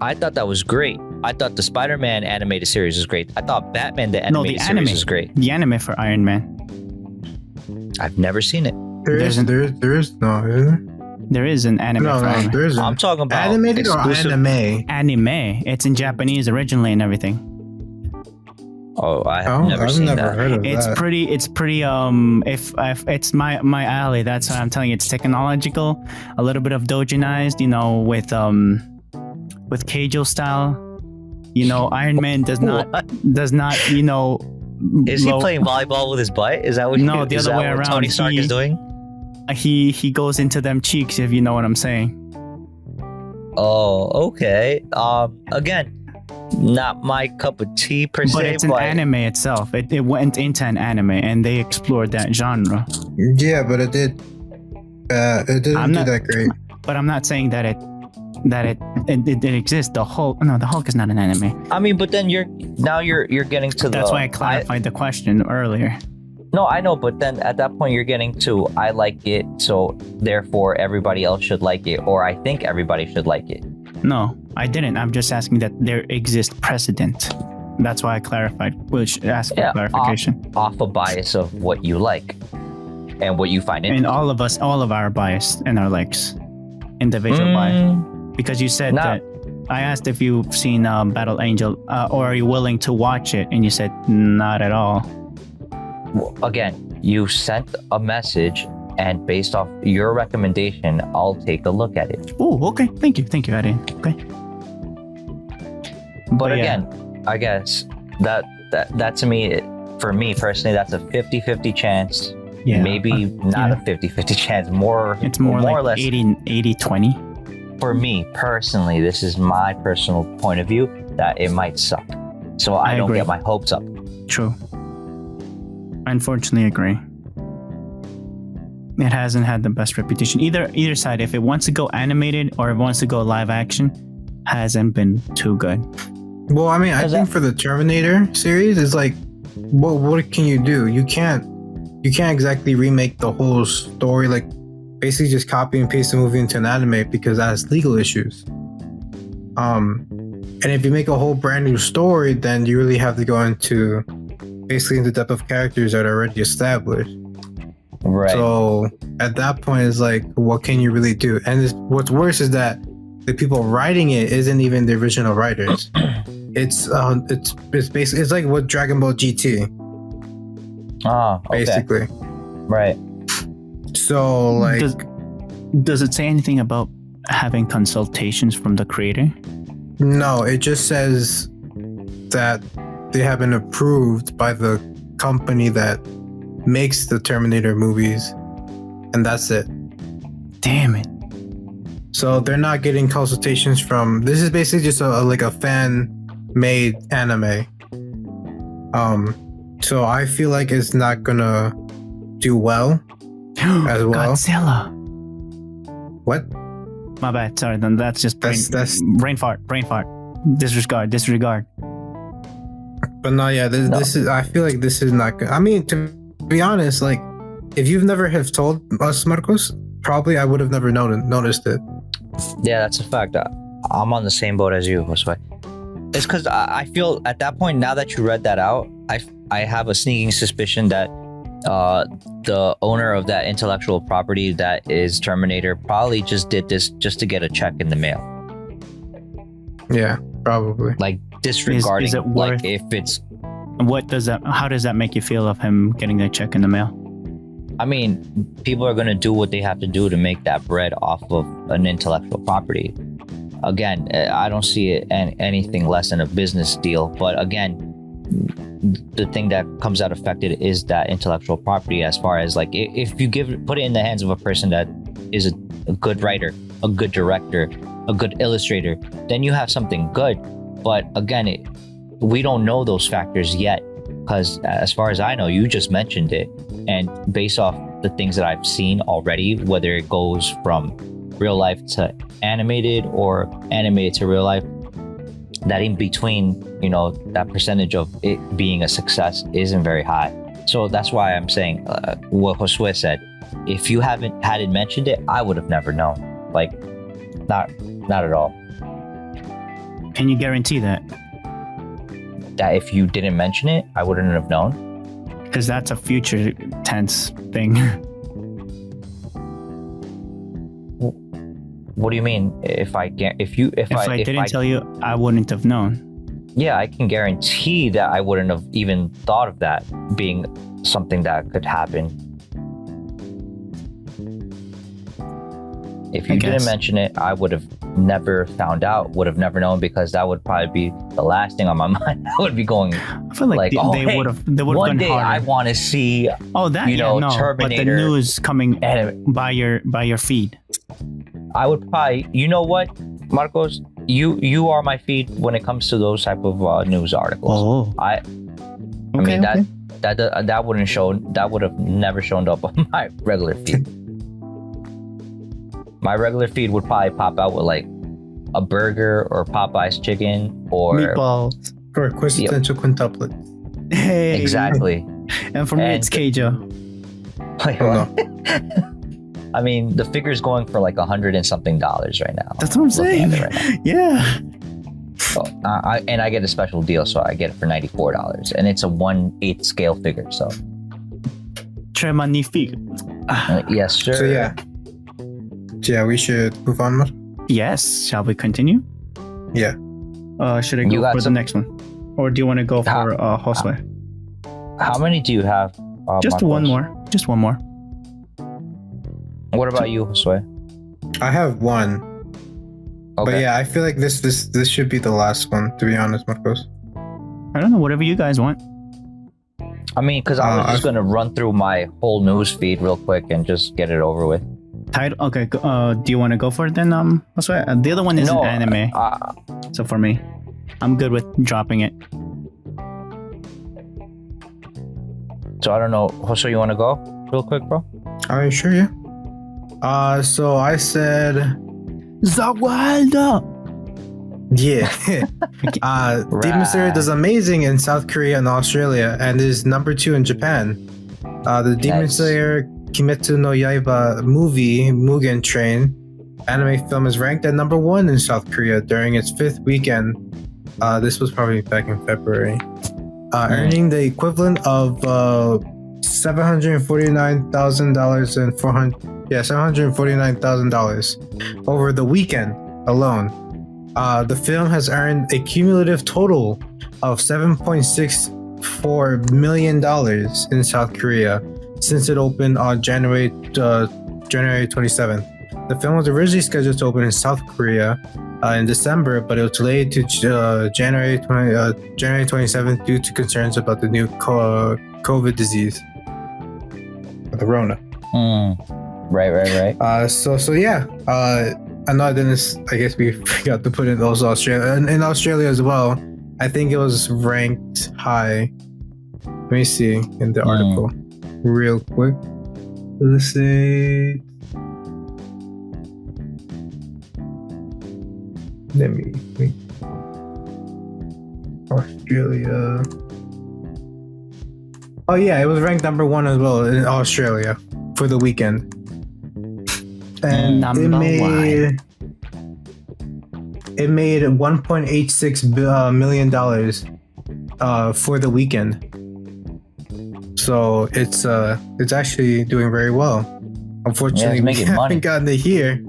I thought that was great. I thought the Spider-Man animated series was great. I thought Batman the animated the series anime. was great. The anime for Iron Man. I've never seen it. There is no, isn't there? There is an anime No, for Iron Man. there isn't. I'm talking about Animated or exclusive- anime? Anime. It's in Japanese originally and everything. Oh, I have never I've seen never that. heard of It's that. pretty if it's my alley. That's why I'm telling you, it's technological, a little bit of doujinized, with Keijo style. Iron Man does not, Is he playing volleyball with his butt? Is that what? No, the is other that way what around. Tony Stark is doing. He goes into them cheeks, if you know what I'm saying. Oh, okay. Again, not my cup of tea per se. But it's an anime itself. It went into an anime and they explored that genre. Yeah, but it did. It didn't I'm do not- that great. But I'm not saying that it exists. The Hulk is not an anime. I mean, but then you're getting to That's why I clarified the question earlier. No, I know, but then at that point you're getting to I like it, so therefore everybody else should like it, or I think everybody should like it. No, I didn't. I'm just asking that there exists precedent. That's why I clarified. Ask for clarification. Off a bias of what you like and what you find And interesting. all of our bias and our likes, individual bias. Because you said that I asked if you've seen Battle Angel, or are you willing to watch it, and you said not at all. Again, you sent a message, and based off your recommendation, I'll take a look at it. Oh, okay. Thank you, Adrian. Okay. But yeah. again, I guess that to me, for me personally, that's a 50-50 chance. Yeah. Maybe not a 50-50 chance. More. It's more like or less. 80-20. For me personally, this is my personal point of view that it might suck. So I don't agree. get my hopes up. True. Unfortunately, agree. It hasn't had the best reputation. Either side, if it wants to go animated or if it wants to go live action, hasn't been too good. Well, I mean, I think for the Terminator series, it's like, what can you do? You can't exactly remake the whole story. Like, basically just copy and paste the movie into an anime because that has legal issues. And if you make a whole brand new story, then you really have to go into the depth of characters that are already established. Right. So at that point, it's like, what can you really do? And what's worse is that the people writing it isn't even the original writers. It's basically, it's like what Dragon Ball GT. Okay. Basically. Right. So like, Does it say anything about having consultations from the creator? No, it just says that they have been approved by the company that makes the Terminator movies, and that's it. Damn it. So they're not getting consultations from. This is basically just a fan-made anime. So I feel like it's not gonna do well as well. Godzilla. What? My bad. Sorry, then that's just brain, That's- brain fart. Brain fart. Disregard. But no, yeah, this is. I feel like this is not good. I mean, to be honest, like if you've never have told us, Marcos, probably I would have never noticed it. Yeah, that's a fact. I'm on the same boat as you, Josue. It's because I feel at that point, now that you read that out, I have a sneaking suspicion that the owner of that intellectual property that is Terminator probably just did this just to get a check in the mail. Yeah, probably. Like disregarding, Is it like worth- if it's. How does that make you feel of him getting the check in the mail? I mean, people are going to do what they have to do to make that bread off of an intellectual property. Again, I don't see it anything less than a business deal. But again, the thing that comes out affected is that intellectual property. As far as like, if you put it in the hands of a person that is a good writer, a good director, a good illustrator, then you have something good. But again, we don't know those factors yet, because as far as I know, you just mentioned it, and based off the things that I've seen already, whether it goes from real life to animated or animated to real life, that in between, that percentage of it being a success isn't very high. So that's why I'm saying what Josue said. If you hadn't mentioned it, I would have never known. Like, not at all. Can you guarantee that? That if you didn't mention it, I wouldn't have known. Because that's a future tense thing. What do you mean? If I didn't tell you, I wouldn't have known. Yeah, I can guarantee that I wouldn't have even thought of that being something that could happen. If you didn't mention it, I would have never found out, would have never known, because that would probably be the last thing on my mind. I would be going, I feel like they would have one gone day harder. I want to see, Terminator. But the news coming by your feed. I would probably, you know what, Marcos, you are my feed when it comes to those type of news articles. Oh, I mean that wouldn't show, that would have never shown up on my regular feed. My regular feed would probably pop out with like a burger or Popeye's chicken or meatballs For a quintessential quintuplet. Hey, exactly. And for me, it's Gege. Wait, Oh, what? I mean, the figure's going for like $100 and something right now. That's what I'm Looking saying. at it right now. Yeah. So, I get a special deal, so I get it for $94, and it's a 1/8 scale figure. So Très magnifique. yes, sure. So yeah, we should move on, Mar. Yes. Shall we continue? Yeah. Should I You go got for some- the next one, or do you want to go for Josue? How many do you have? Just Marcos? one more. Just one more. What about you, Josue? I have one. Okay. But yeah, I feel like this should be the last one, to be honest, Marcos. I don't know. Whatever you guys want. I mean, because I was just gonna run through my whole news feed real quick and just get it over with. Title. Okay. Do you want to go for it then? Josue? The other one is an anime. So for me, I'm good with dropping it. So I don't know, Josue, you want to go real quick, bro? Are you sure? Yeah. So I said, Zawalda. yeah. Demon Slayer does amazing in South Korea and Australia, and is number 2 in Japan. The Demon Nice. Slayer Kimetsu no Yaiba movie Mugen Train anime film is ranked at number 1 in South Korea during its 5th weekend. This was probably back in February, earning the equivalent of $749,000 and $749,000 over the weekend alone. The film has earned a cumulative total of $7.64 million in South Korea since it opened on January 27th. The film was originally scheduled to open in South Korea in December, but it was delayed to January 27th due to concerns about the new COVID disease, the Rona. Right. So yeah. I know I didn't. I guess we forgot to put in also Australia. And in Australia as well, I think it was ranked high. Let me see in the article real quick. Let's see. Let me wait. Australia. Oh yeah, it was ranked number 1 as well in Australia for the weekend. And it made $1.86 million for the weekend. So it's actually doing very well. Unfortunately, we haven't gotten it here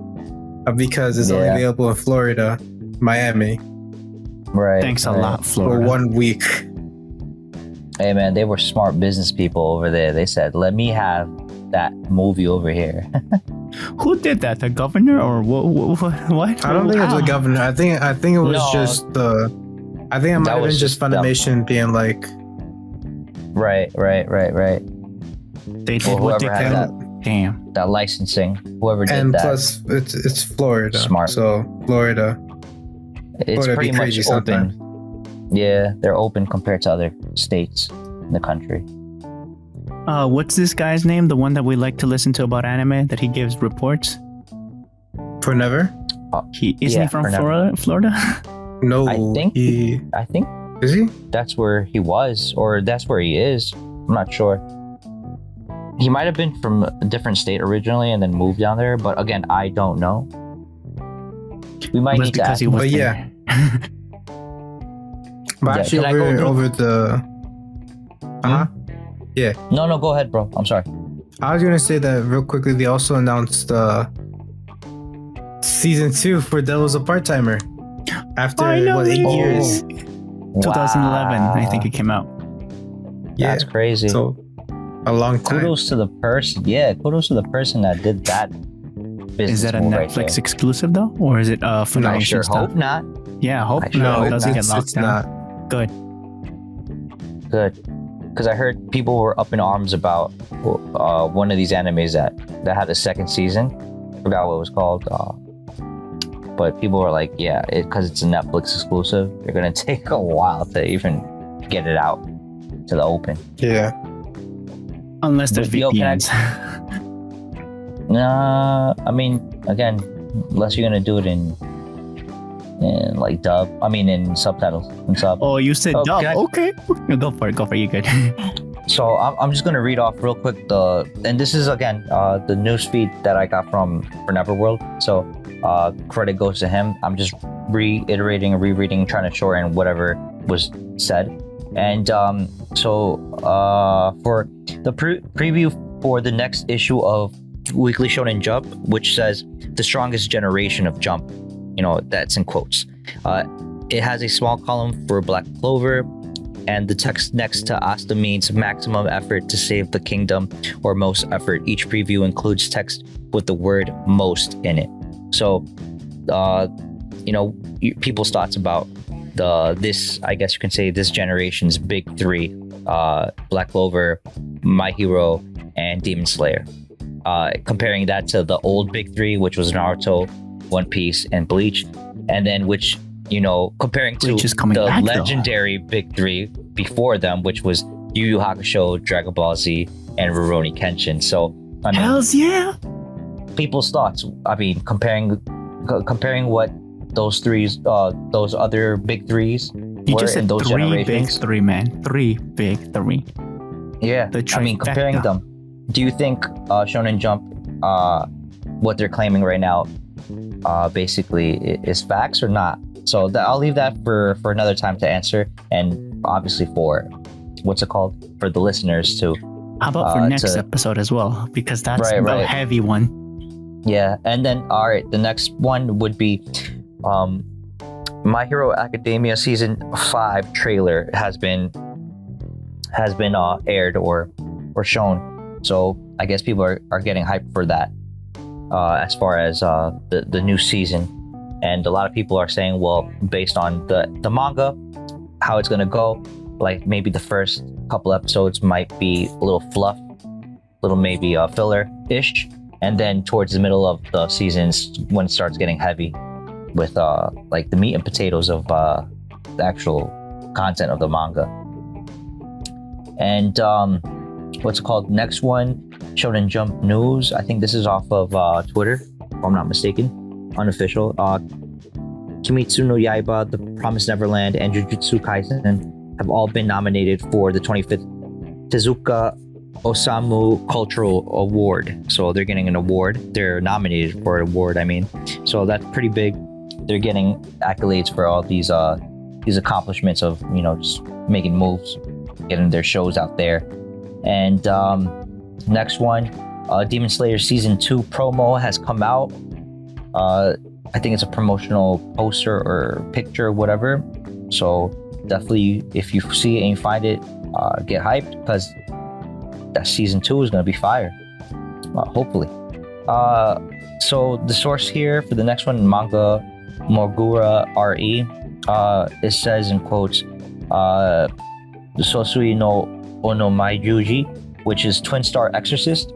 because it's only available in Florida, Miami. Right. Thanks a lot, Florida. For 1 week. Hey man, they were smart business people over there. They said, "Let me have that movie over here." Who did that? The governor or what? I don't think it's the governor. I think it was just the. I think it might have been just Funimation being like. Right. They did what they could. Damn. That licensing, whoever did and that. And plus, it's Florida. Smart. So Florida. It's pretty much open. Yeah, they're open compared to other states in the country. What's this guy's name? The one that we like to listen to about anime that he gives reports? For Never? Isn't he from Florida? No, I think is he? That's where he was, or that's where he is. I'm not sure. He might have been from a different state originally and then moved down there, but again, I don't know. We might need to ask him. But yeah. But actually over the... Yeah. No, go ahead, bro. I'm sorry. I was going to say that real quickly. They also announced season 2 for Devil's a Part-Timer. After 8 years? 2011, I think it came out. Yeah, that's crazy. So a long time. Kudos to the person. Yeah, kudos to the person that did that. Is that a Netflix exclusive though, or is it Funimation? I sure hope not. Yeah, hope it doesn't get locked down. Good. Because I heard people were up in arms about one of these animes that had a second season. Forgot what it was called. But people were like, yeah, because it's a Netflix exclusive, they're going to take a while to even get it out to the open. Yeah. Unless there's VPNs. Nah, I mean, again, unless you're going to do it in like dub. I mean, in subtitles. In sub. Oh, you said dub. Okay. Go for it. You good. So I'm just going to read off real quick and this is, again, the news feed that I got from Neverworld. So credit goes to him. I'm just reiterating and rereading, trying to shorten whatever was said. And so for the preview for the next issue of Weekly Shonen Jump, which says the strongest generation of Jump, that's in quotes. It has a small column for Black Clover, and the text next to Asta means maximum effort to save the kingdom, or most effort. Each preview includes text with the word most in it. So, people's thoughts about this, I guess you can say, this generation's big three, Black Clover, My Hero, and Demon Slayer. Comparing that to the old big three, which was Naruto, One Piece, and Bleach, and then comparing to the legendary big three before them, which was Yu Yu Hakusho, Dragon Ball Z, and Rurouni Kenshin. So, I mean, hells yeah! People's thoughts. I mean, comparing what those other big threes you just said in those three generations. Big three, man. 3 big 3. Yeah, I mean, comparing them. Do you think Shonen Jump, what they're claiming right now, basically is facts or not? So I'll leave that for another time to answer, and obviously for for the listeners to. How about for next episode as well, because that's a heavy one. Yeah, and then all right, the next one would be My Hero Academia season 5 trailer has been aired or shown. So I guess people are getting hyped for that. as far as the new season. And a lot of people are saying, well, based on the manga, how it's gonna go, like maybe the first couple episodes might be a little fluff, little maybe filler-ish, and then towards the middle of the seasons when it starts getting heavy with like the meat and potatoes of the actual content of the manga. And what's it called? Next one, Shonen Jump News. I think this is off of Twitter, if I'm not mistaken, unofficial. Kimetsu no Yaiba, The Promised Neverland, and Jujutsu Kaisen have all been nominated for the 25th Tezuka Osamu Cultural Award. So they're getting an award. They're nominated for an award, I mean. So that's pretty big. They're getting accolades for all these accomplishments of, you know, just making moves, getting their shows out there. And next one, Demon Slayer Season 2 promo has come out. I think it's a promotional poster or picture or whatever. So definitely, if you see it and you find it, get hyped, because that Season 2 is going to be fire. Hopefully. So the source here for the next one, Manga Mogura RE, it says in quotes, Sosui no Onomaijuji, which is Twin Star Exorcist,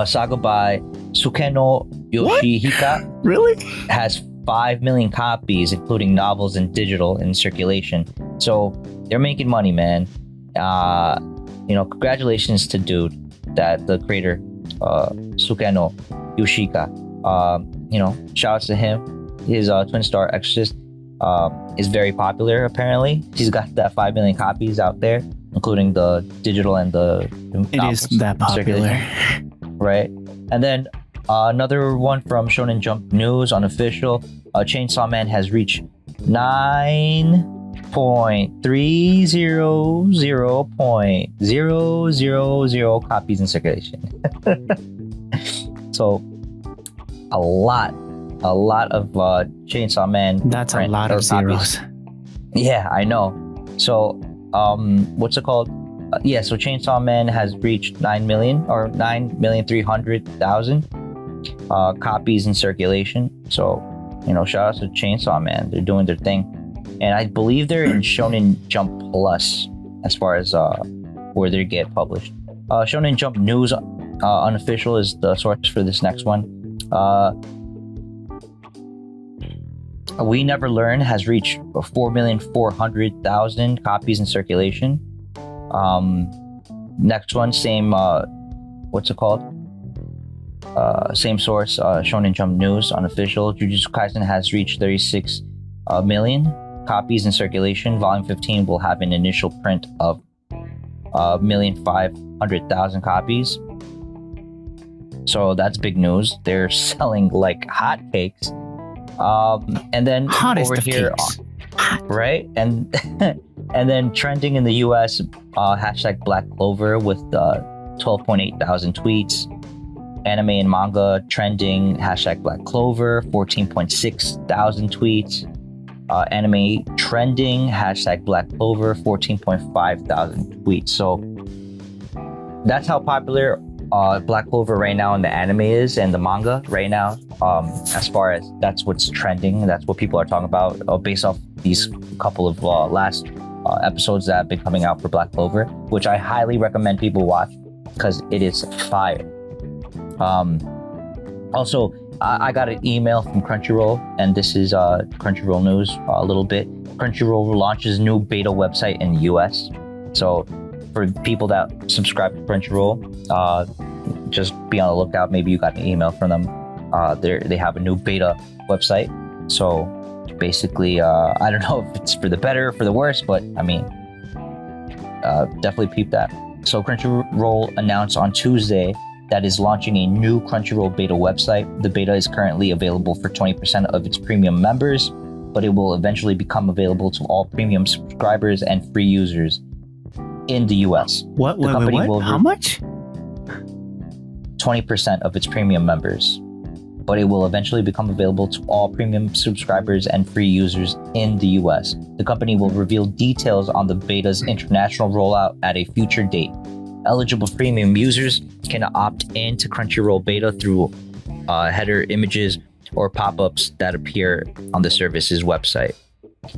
saga by Sukeno Yoshihika, Really? has 5 million copies, including novels and digital, in circulation. So they're making money, man. You know, congratulations to dude, that the creator, Sukeno Yoshihika. You know, shout outs to him. His Twin Star Exorcist is very popular, apparently. He's got that 5 million copies out there, including the digital and the It is that popular. Right? And then another one from Shonen Jump News, unofficial. Chainsaw Man has reached 9.300.000 copies in circulation. So a lot of Chainsaw Man. That's a lot of zeros. Yeah, I know. So what's it called? Yeah, so Chainsaw Man has reached 9,300,000 copies in circulation. So, you know, shout out to Chainsaw Man. They're doing their thing. And I believe they're in Shonen Jump Plus as far as where they get published. Shonen Jump News unofficial is the source for this next one. We Never Learn has reached 4,400,000 copies in circulation. Next one, same, what's it called? Same source, Shonen Jump News, unofficial. Jujutsu Kaisen has reached 36 million copies in circulation. Volume 15 will have an initial print of 1,500,000 copies. So that's big news. They're selling like hotcakes. And then Hottest over of here, cakes. right? And and then trending in the US, hashtag Black Clover with 12.8 thousand tweets. Anime and manga trending, hashtag Black Clover, 14.6 thousand tweets. Anime trending, hashtag Black Clover, 14.5 thousand tweets. So that's how popular Black Clover right now in the anime is, and the manga right now, as far as that's what's trending, that's what people are talking about, based off these couple of last episodes that have been coming out for Black Clover, which I highly recommend people watch because it is fire. Also, I got an email from Crunchyroll, and this is Crunchyroll news a little bit. Crunchyroll launches new beta website in the US. So for people that subscribe to Crunchyroll, just be on the lookout. Maybe you got an email from them. They have a new beta website. So basically, I don't know if it's for the better or for the worse, but I mean, definitely peep that. So Crunchyroll announced on Tuesday that is launching a new Crunchyroll beta website. The beta is currently available for 20% of its premium members, but it will eventually become available to all premium subscribers and free users in the US. What? Wait, how much? 20% of its premium members, but it will eventually become available to all premium subscribers and free users in the US. The company will reveal details on the beta's international rollout at a future date. Eligible premium users can opt in to Crunchyroll beta through header images or pop-ups that appear on the service's website.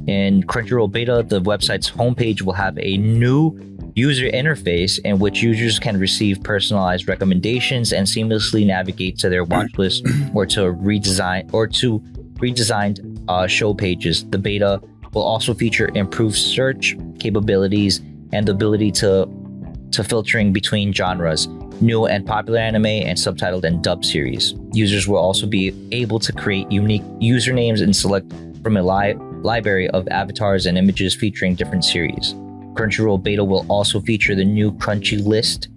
In Crunchyroll Beta, the website's homepage will have a new user interface in which users can receive personalized recommendations and seamlessly navigate to their watch list or to redesigned show pages. The beta will also feature improved search capabilities and the ability to filtering between genres, new and popular anime, and subtitled and dubbed series. Users will also be able to create unique usernames and select from a library of avatars and images featuring different series. Crunchyroll Beta will also feature the new Crunchy List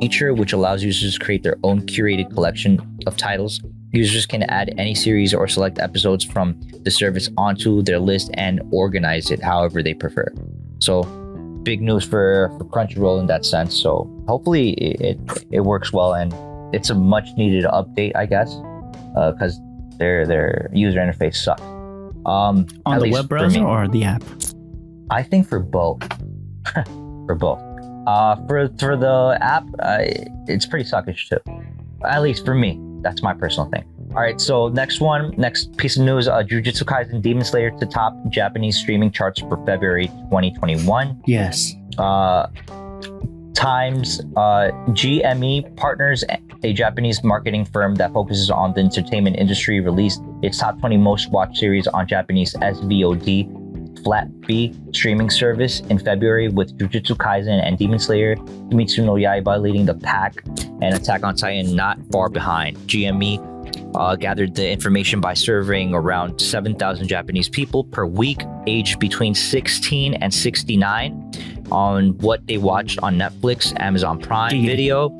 feature, which allows users to create their own curated collection of titles. Users can add any series or select episodes from the service onto their list and organize it however they prefer. So, big news for Crunchyroll in that sense. So, hopefully it works well, and it's a much needed update, I guess, because their user interface sucks. On the web browser or the app? I think for both. For both. For the app, it's pretty suckish too. At least for me. That's my personal thing. All right, so next piece of news, Jujutsu Kaisen Demon Slayer to top Japanese streaming charts for February 2021. Yes. Times GME Partners, a Japanese marketing firm that focuses on the entertainment industry, released its top 20 most watched series on Japanese SVOD flat fee streaming service in February, with Jujutsu Kaisen and Demon Slayer Kimetsu no Yaiba leading the pack and Attack on Titan not far behind. GME gathered the information by surveying around 7,000 Japanese people per week aged between 16 and 69 on what they watched on Netflix, Amazon Prime Video,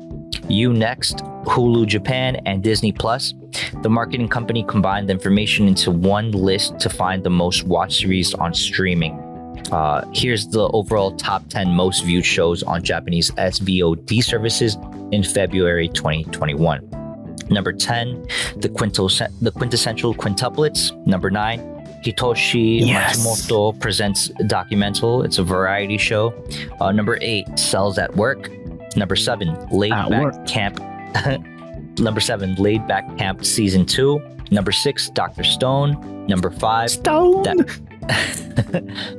Unext, Hulu Japan, and Disney Plus. The marketing company combined the information into one list to find the most watched series on streaming. Here's the overall top 10 most viewed shows on Japanese SVOD services in February 2021. Number 10, the quintessential quintuplets. Number 9, Hitoshi Matsumoto presents Documental. It's a variety show. Number 8, Cells at Work. Number 7, Laid Back Camp. Number 7, Laid Back Camp Season 2. Number 6, Dr. Stone. Number 5,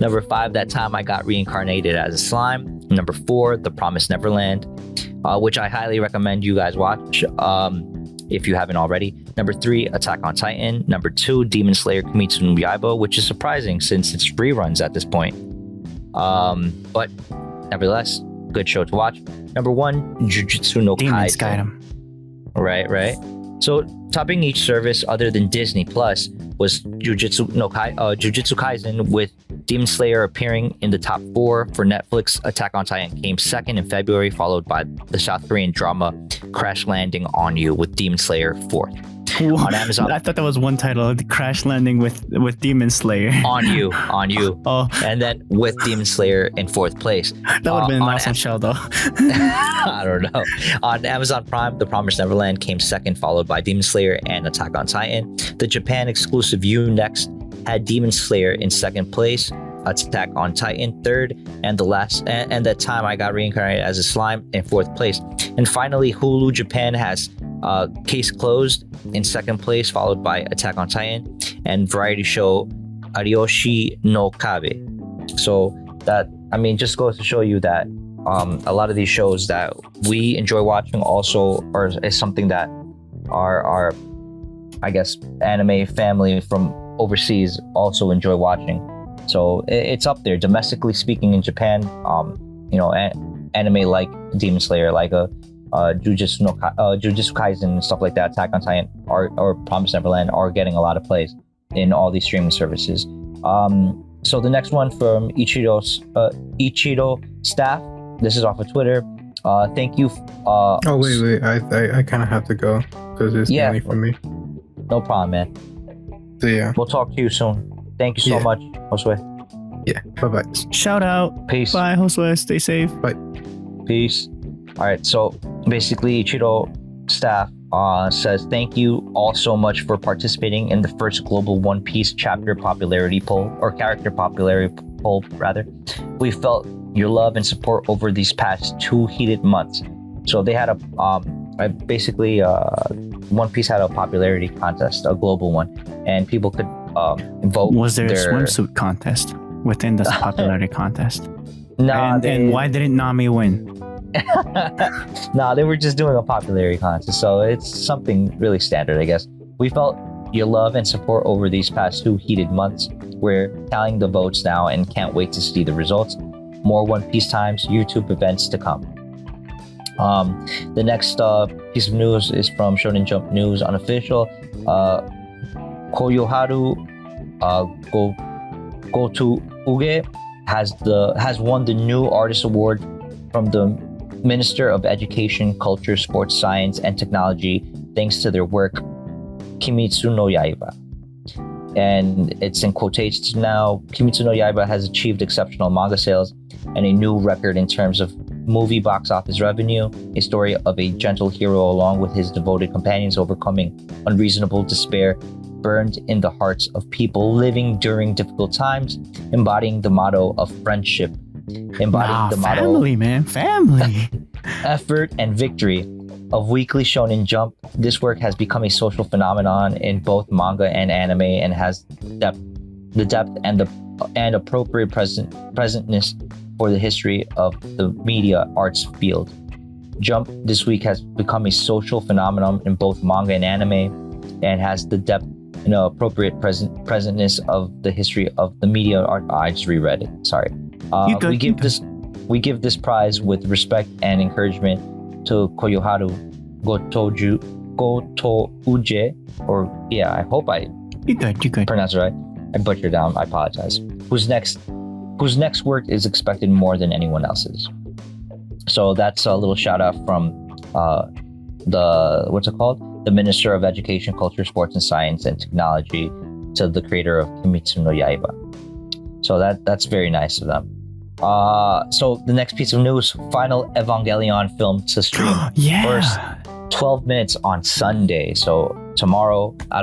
Number 5, That Time I Got Reincarnated as a Slime. Number 4, The Promised Neverland, which I highly recommend you guys watch if you haven't already. Number 3, Attack on Titan. Number 2, Demon Slayer Kimetsu no Yaiba, which is surprising since it's reruns at this point. But nevertheless, good show to watch. Number 1, Jujutsu no Kaisen. Right. So topping each service other than Disney Plus was Jujutsu Kaisen, with Demon Slayer appearing in the top 4. For Netflix, Attack on Titan came second in February, followed by the South Korean drama Crash Landing on You, with Demon Slayer 4th. On Amazon, I thought that was one title, Crash Landing with Demon Slayer. On you. Oh. And then with Demon Slayer in 4th place. That would have been an awesome show, though. I don't know. On Amazon Prime, The Promised Neverland came second, followed by Demon Slayer and Attack on Titan. The Japan exclusive Unext had Demon Slayer in 2nd place, Attack on Titan 3rd, and That Time I Got Reincarnated as a Slime in 4th place. And finally, Hulu Japan has Case Closed in 2nd place, followed by Attack on Titan and variety show Arioshi no Kabe. So that, just goes to show you that a lot of these shows that we enjoy watching also is something that our I guess anime family from overseas also enjoy watching. So it's up there domestically speaking in Japan. Anime like Demon Slayer, like Jujutsu Kaisen and stuff like that, Attack on Titan or Promised Neverland are getting a lot of plays in all these streaming services. So the next one from Ichido staff. This is off of Twitter. Thank you. Wait. I kind of have to go because it's mainly for me. No problem, man. So yeah, we'll talk to you soon. Thank you so much, Josue. Yeah. Bye. Shout out. Peace. Bye, Josue. Stay safe. Bye. Peace. All right, so basically Ichido staff says thank you all so much for participating in the first global One Piece chapter popularity poll, or character popularity poll rather. We felt your love and support over these past 2 heated months. So they had One Piece had a popularity contest, a global one, and people could vote. Was there a swimsuit contest within this popularity contest? Nah, and why didn't Nami win? Nah, they were just doing a popularity contest, so it's something really standard, I guess. We felt your love and support over these past 2 heated months. We're tallying the votes now and can't wait to see the results. More One Piece times, YouTube events to come. The next piece of news is from Shonen Jump News Unofficial. Koyoharu Goto Uge has won the New Artist Award from the Minister of Education, Culture, Sports, Science, and Technology thanks to their work Kimetsu no Yaiba. And it's in quotations now. Kimetsu no Yaiba has achieved exceptional manga sales and a new record in terms of movie box office revenue, a story of a gentle hero along with his devoted companions overcoming unreasonable despair, burned in the hearts of people living during difficult times, embodying the motto of friendship, embodying the motto family, man, family, effort, and victory of Weekly Shonen Jump. This work has become a social phenomenon in both manga and anime and has the depth and appropriate presentness for the history of the media arts field. Jump this week has become a social phenomenon in both manga and anime and has the depth and appropriate presentness of the history of the media art. I just reread it. Sorry. We give this prize with respect and encouragement to Koyoharu Goto Uje, or I hope I you good. pronounce it right. I butchered down. I apologize. Whose next work is expected more than anyone else's. So that's a little shout out from the Minister of Education, Culture, Sports, and Science and Technology to the creator of Kimetsu no Yaiba. So that's very nice of them. So the next piece of news: final Evangelion film to stream. First 12 minutes on Sunday. So tomorrow, I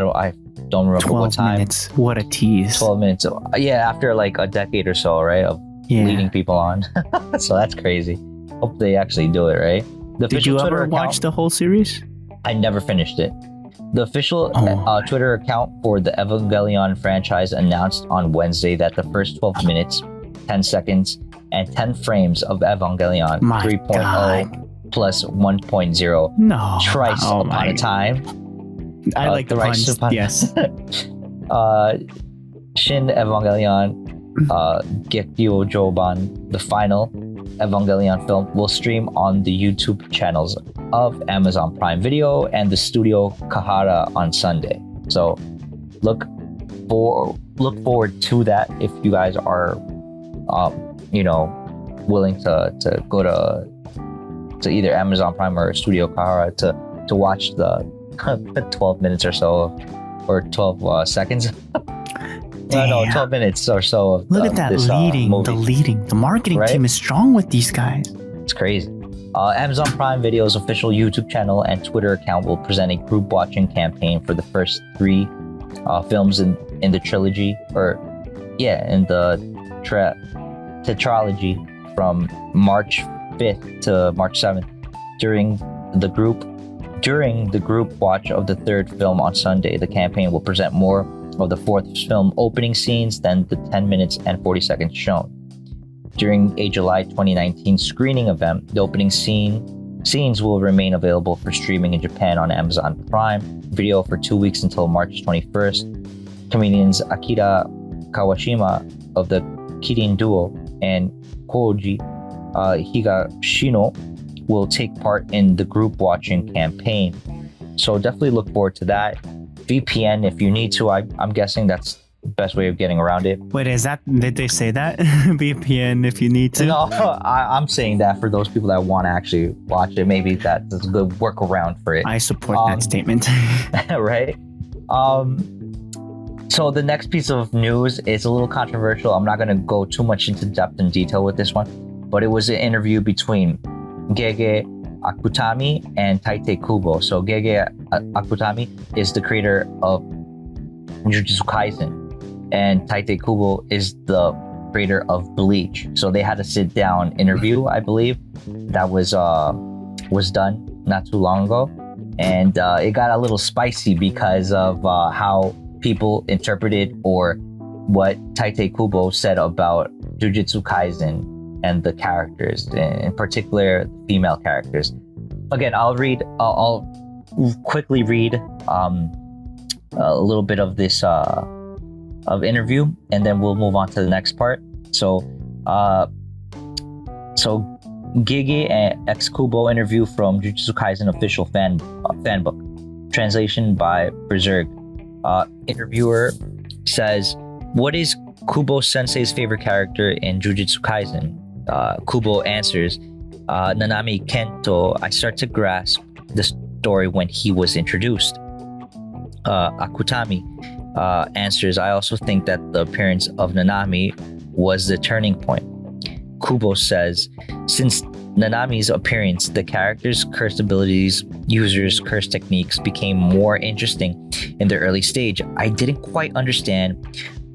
don't remember what time. 12 minutes. What a tease. 12 minutes. After like a decade or so, right, of leading people on. So that's crazy. Hope they actually do it, right? Did you ever watch the whole series? I never finished it. The official Twitter account for the Evangelion franchise announced on Wednesday that the first 12 minutes, 10 seconds, and 10 frames of Evangelion 3.0 plus 1.0 Thrice Upon a Time. I like the puns. Yes. Shin Evangelion Gekyo Joban, the final Evangelion film, will stream on the YouTube channels of Amazon Prime Video and the Studio Kahara on Sunday. So look forward to that if you guys are willing to go to either Amazon Prime or Studio Kahara to watch the 12 minutes or so, or 12 seconds. 12 minutes or so of Look at that this, leading, movie. the marketing team is strong with these guys. It's crazy. Amazon Prime Video's official YouTube channel and Twitter account will present a group watching campaign for the first 3 films in the trilogy, in the tetralogy from March 5th to March 7th. During the group watch of the 3rd film on Sunday, the campaign will present more of the 4th film opening scenes than the 10 minutes and 40 seconds shown. During a July 2019 screening event, the opening scenes will remain available for streaming in Japan on Amazon Prime Video for 2 weeks until March 21st. Comedians Akira Kawashima of the Kirin Duo and Koji Higashino will take part in the group watching campaign. So definitely look forward to that. VPN if you need to. I'm guessing that's the best way of getting around it. Wait, did they say that? VPN if you need to? No, I'm saying that for those people that want to actually watch it. Maybe that's a good workaround for it. I support that statement. Right? So the next piece of news is a little controversial. I'm not going to go too much into depth and detail with this one, but it was an interview between Gege Akutami and Taite Kubo. So Gege Akutami is the creator of Jujutsu Kaisen, and Taite Kubo is the creator of Bleach. So they had a sit-down interview, I believe, that was done not too long ago. and it got a little spicy because of how people interpreted or what Taite Kubo said about Jujutsu Kaisen and the characters, in particular female characters. Again, I'll quickly read a little bit of this of interview, and then we'll move on to the next part. So Gege and ex Kubo interview from Jujutsu Kaisen official fanbook, translation by Berserk. Interviewer says, "What is Kubo Sensei's favorite character in Jujutsu Kaisen?" Kubo answers, "Nanami Kento. I start to grasp the story when he was introduced." Akutami answers, "I also think that the appearance of Nanami was the turning point." Kubo says, "Since Nanami's appearance, the character's cursed abilities, users' cursed techniques became more interesting in the early stage. I didn't quite understand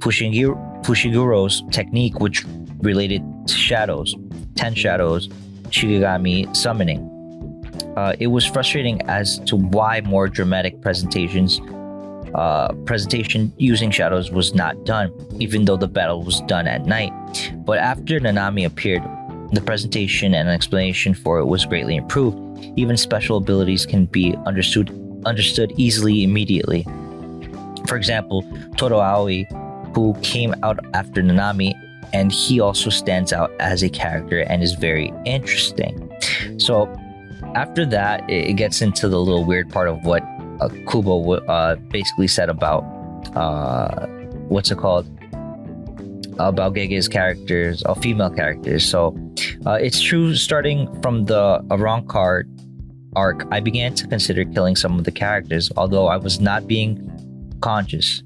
Fushiguro's technique, which related to shadows, 10 shadows, Shigami summoning. It was frustrating as to why more dramatic presentation using shadows was not done, even though the battle was done at night. But after Nanami appeared, the presentation and explanation for it was greatly improved. Even special abilities can be understood easily immediately. For example, Todo Aoi, who came out after Nanami, and he also stands out as a character and is very interesting." So after that, it gets into the little weird part of what Kubo basically said about about Gege's characters, or female characters. So it's true, starting from the Arrancar arc, I began to consider killing some of the characters, although I was not being conscious.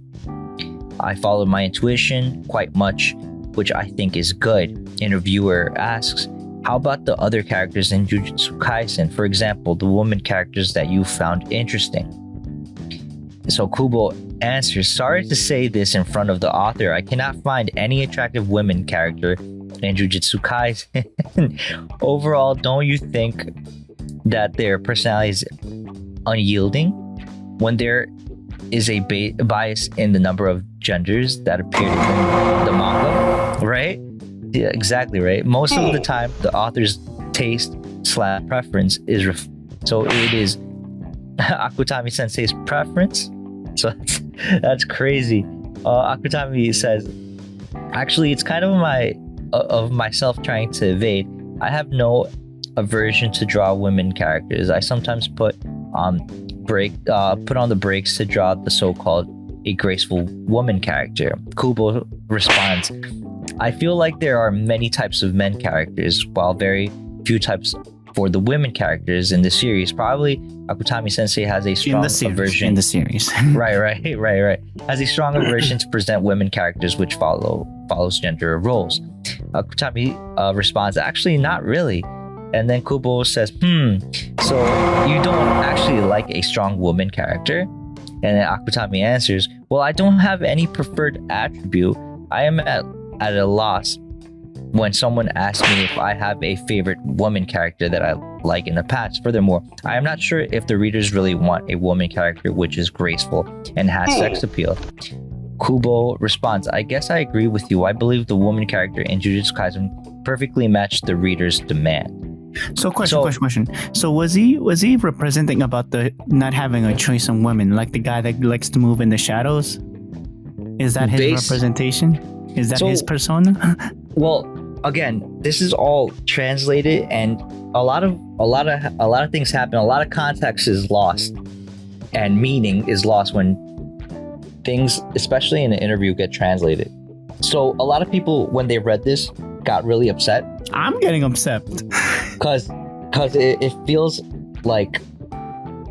I followed my intuition quite much, which I think is good. Interviewer asks, "How about the other characters in Jujutsu Kaisen? For example, the woman characters that you found interesting?" So Kubo answers, "Sorry to say this in front of the author, I cannot find any attractive women character in Jujutsu Kaisen. Overall, don't you think that their personality is unyielding? When there is a bias in the number of genders that appeared in the manga, right?" Yeah, exactly, right. Most of the time, the author's taste/preference is so it is Akutami Sensei's preference. So that's crazy. Akutami says, "Actually, it's kind of myself trying to evade. I have no aversion to draw women characters. I sometimes put on the brakes to draw the so-called a graceful woman character." Kubo responds, "I feel like there are many types of men characters, while very few types for the women characters in the series. Probably Akutami Sensei has a strong aversion in the series. right. Has a strong aversion to present women characters which follows gender roles." Akutami responds, "Actually, not really." And then Kubo says, "So you don't actually like a strong woman character?" And then Akutami answers, "Well, I don't have any preferred attribute. I am at a loss when someone asks me if I have a favorite woman character that I like in the past. Furthermore, I am not sure if the readers really want a woman character which is graceful and has sex appeal." Kubo responds, "I guess I agree with you. I believe the woman character in Jujutsu Kaisen perfectly matched the reader's demand." So question. So was he representing about the not having a choice on women, like the guy that likes to move in the shadows? Is that his representation? Is that his persona? Well, again, this is all translated, and a lot of things happen. A lot of context is lost, and meaning is lost when things, especially in an interview, get translated. So a lot of people, when they read this, got really upset. I'm getting upset because it feels like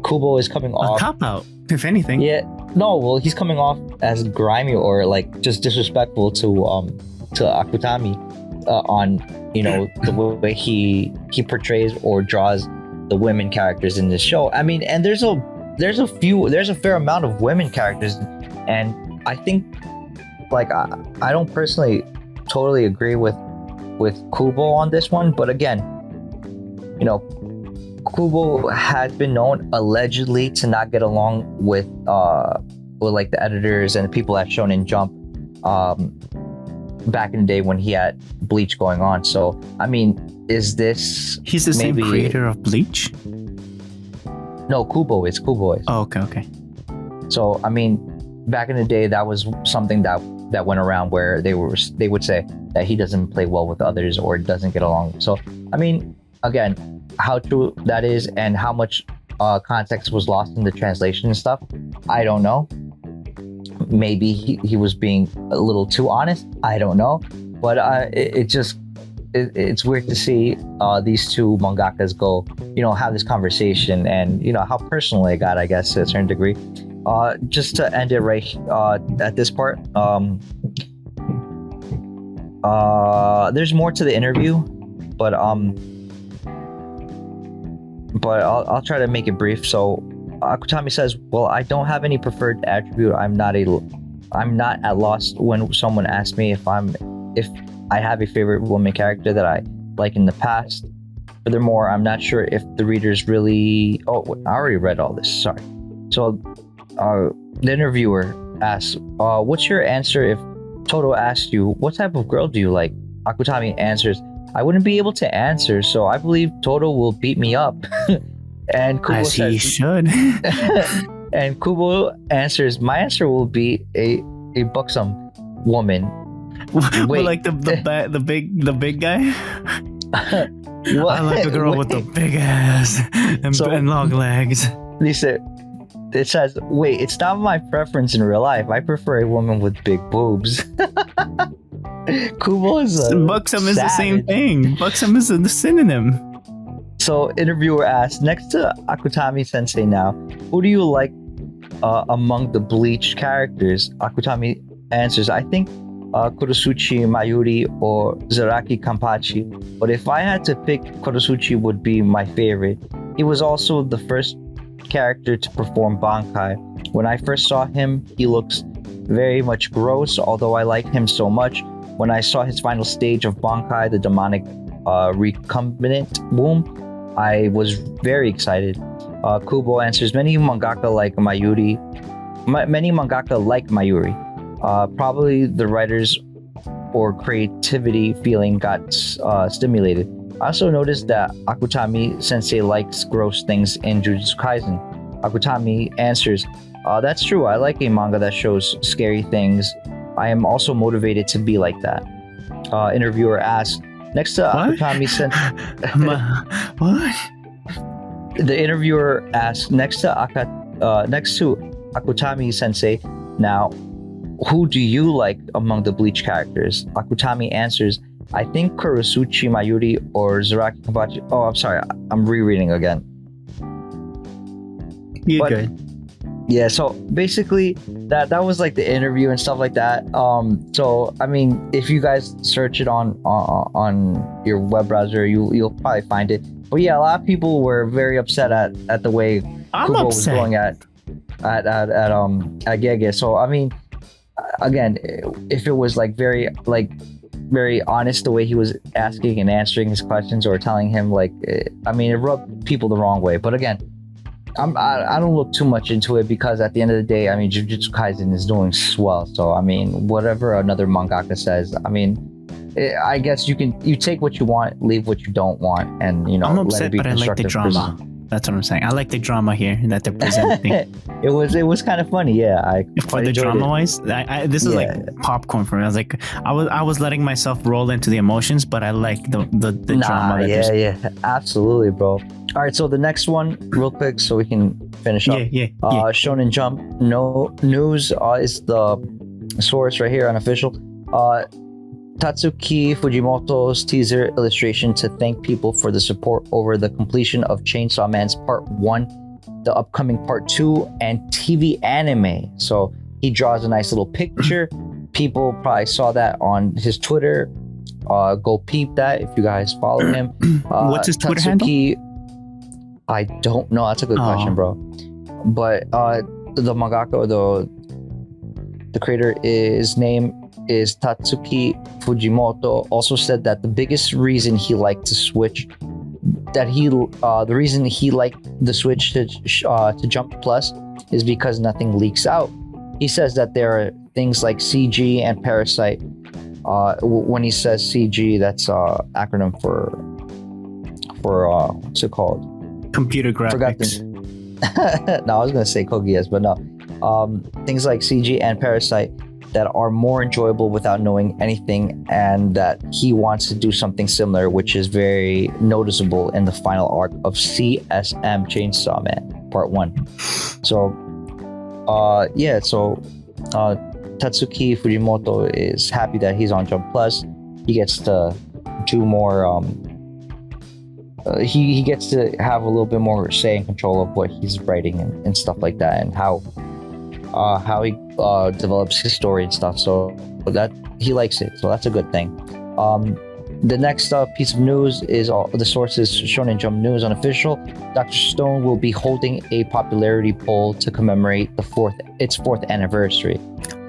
Kubo is coming off a cop out, if anything. Yeah, no, well, he's coming off as grimy or like just disrespectful to Akutami on the way he portrays or draws the women characters in this show. I mean, and there's a fair amount of women characters, and I think like I don't personally totally agree with Kubo on this one, but again, Kubo had been known allegedly to not get along with like the editors and the people at Shonen Jump back in the day when he had Bleach going on. So I mean, is this He's the same creator of Bleach? No, Kubo is. Oh, okay. So I mean, back in the day, that was something that went around where they would say that he doesn't play well with others or doesn't get along. So I mean, again, how true that is and how much context was lost in the translation and stuff, I don't know. Maybe he was being a little too honest. I don't know, but it's weird to see these two mangakas go, have this conversation, and how personal it got, I guess, to a certain degree. Just to end it right at this part, there's more to the interview, but I'll try to make it brief. So Akutami says, "Well, I don't have any preferred attribute. I'm not at loss when someone asks me if I have a favorite woman character that I like in the past. Furthermore, I'm not sure if the readers really." Oh, I already read all this. Sorry. So the interviewer asks, "What's your answer if Toto asked you what type of girl do you like?" Akutami answers, "I wouldn't be able to answer, so I believe Toto will beat me up." And Kubo As he says, should. and Kubo answers, "My answer will be a buxom woman." Wait. Like the big guy. What? I like a girl with the big ass and long legs. Lisa, it says, "Wait, it's not my preference in real life. I prefer a woman with big boobs." Kubo is buxom is the same thing. Buxom is the synonym. So interviewer asks, "Next to Akutami sensei now, who do you like among the Bleach characters?" Akutami answers, "I think Kurosuchi Mayuri or Zaraki Kampachi, but if I had to pick, Kurosuchi would be my favorite. He was also the first character to perform Bankai. When I first saw him, he looks very much gross, although I like him so much. When I saw his final stage of Bankai, the demonic recombinant womb, I was very excited." Kubo answers, "Many mangaka like Mayuri. Probably the writers or creativity feeling got stimulated. I also noticed that Akutami sensei likes gross things in Jujutsu Kaisen." Akutami answers, "That's true. I like a manga that shows scary things. I am also motivated to be like that." Interviewer asks, "Next to Akutami sensei..." What? The interviewer asks, next to Akutami sensei now, who do you like among the Bleach characters? Akutami answers, "I think Kurosuchi Mayuri or Zaraki Kampachi." Oh, I'm sorry. I'm rereading again. You're good. Yeah, so basically that was like the interview and stuff like that. So I mean, if you guys search it on your web browser, you'll probably find it. But yeah, a lot of people were very upset at the way Kubo was going at Gege. So I mean, again, if it was like very honest the way he was asking and answering his questions or telling him, it rubbed people the wrong way. But again, I don't look too much into it because at the end of the day, I mean, Jujutsu Kaisen is doing swell. So I mean, whatever another mangaka says, I mean, I guess you take what you want, leave what you don't want, and I'm upset, but I like the drama. That's what I'm saying. I like the drama here that they're presenting. It was kind of funny, yeah. For the drama wise, this is like popcorn for me. I was like, I was letting myself roll into the emotions, but I like the drama. Yeah, absolutely, bro. All right, so the next one, real quick, so we can finish up. Yeah. Shonen Jump news is the source right here, unofficial. Tatsuki Fujimoto's teaser illustration to thank people for the support over the completion of Chainsaw Man's Part 1, the upcoming Part 2, and TV anime. So he draws a nice little picture. People probably saw that on his Twitter. Go peep that if you guys follow him. What's his Twitter handle? I don't know. That's a good question, bro. But the mangaka or the creator, his name is Tatsuki Fujimoto, also said that the biggest reason he liked to switch that the reason he liked the switch to Jump Plus is because nothing leaks out. He says that there are things like CG and Parasite. When he says CG, that's acronym for what's it called? Computer Forgot graphics. No, I was gonna say Kogias, but no. Things like CG and Parasite that are more enjoyable without knowing anything, and that he wants to do something similar, which is very noticeable in the final arc of CSM Chainsaw Man Part 1. So, Tatsuki Fujimoto is happy that he's on Jump Plus. He gets to do more. He gets to have a little bit more say and control of what he's writing and stuff like that, and how he develops his story and stuff. So that he likes it. So that's a good thing. The next piece of news is the source is Shonen Jump News Unofficial. Dr. Stone will be holding a popularity poll to commemorate its fourth anniversary.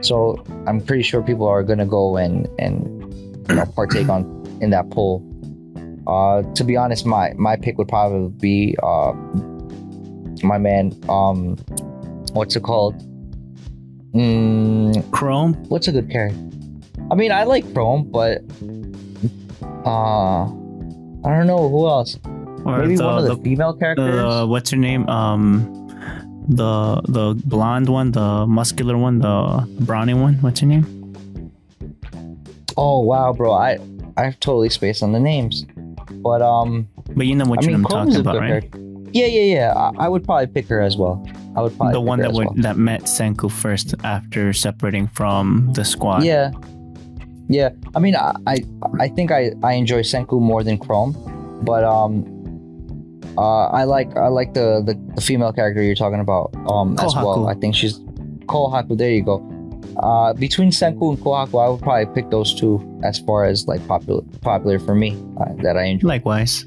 So I'm pretty sure people are gonna go and partake in that poll. To be honest, my pick would probably be my man. What's it called? Chrome. What's a good character? I mean, I like Chrome, but I don't know who else. Or Maybe one of the female characters. What's her name? The blonde one, the muscular one, the brownie one. What's her name? Oh wow, bro! I've totally spaced on the names, but you know what I'm Chrome's talking a about, good right? character. Yeah. I would probably pick her as well. I would probably The pick one her that as well. that met Senku first after separating from the squad. Yeah. I mean, I think I enjoy Senku more than Chrome, but I like the female character you're talking about as well. Kohaku. I think she's Kohaku. There you go. Between Senku and Kohaku, I would probably pick those two as far as like popular for me that I enjoy. Likewise.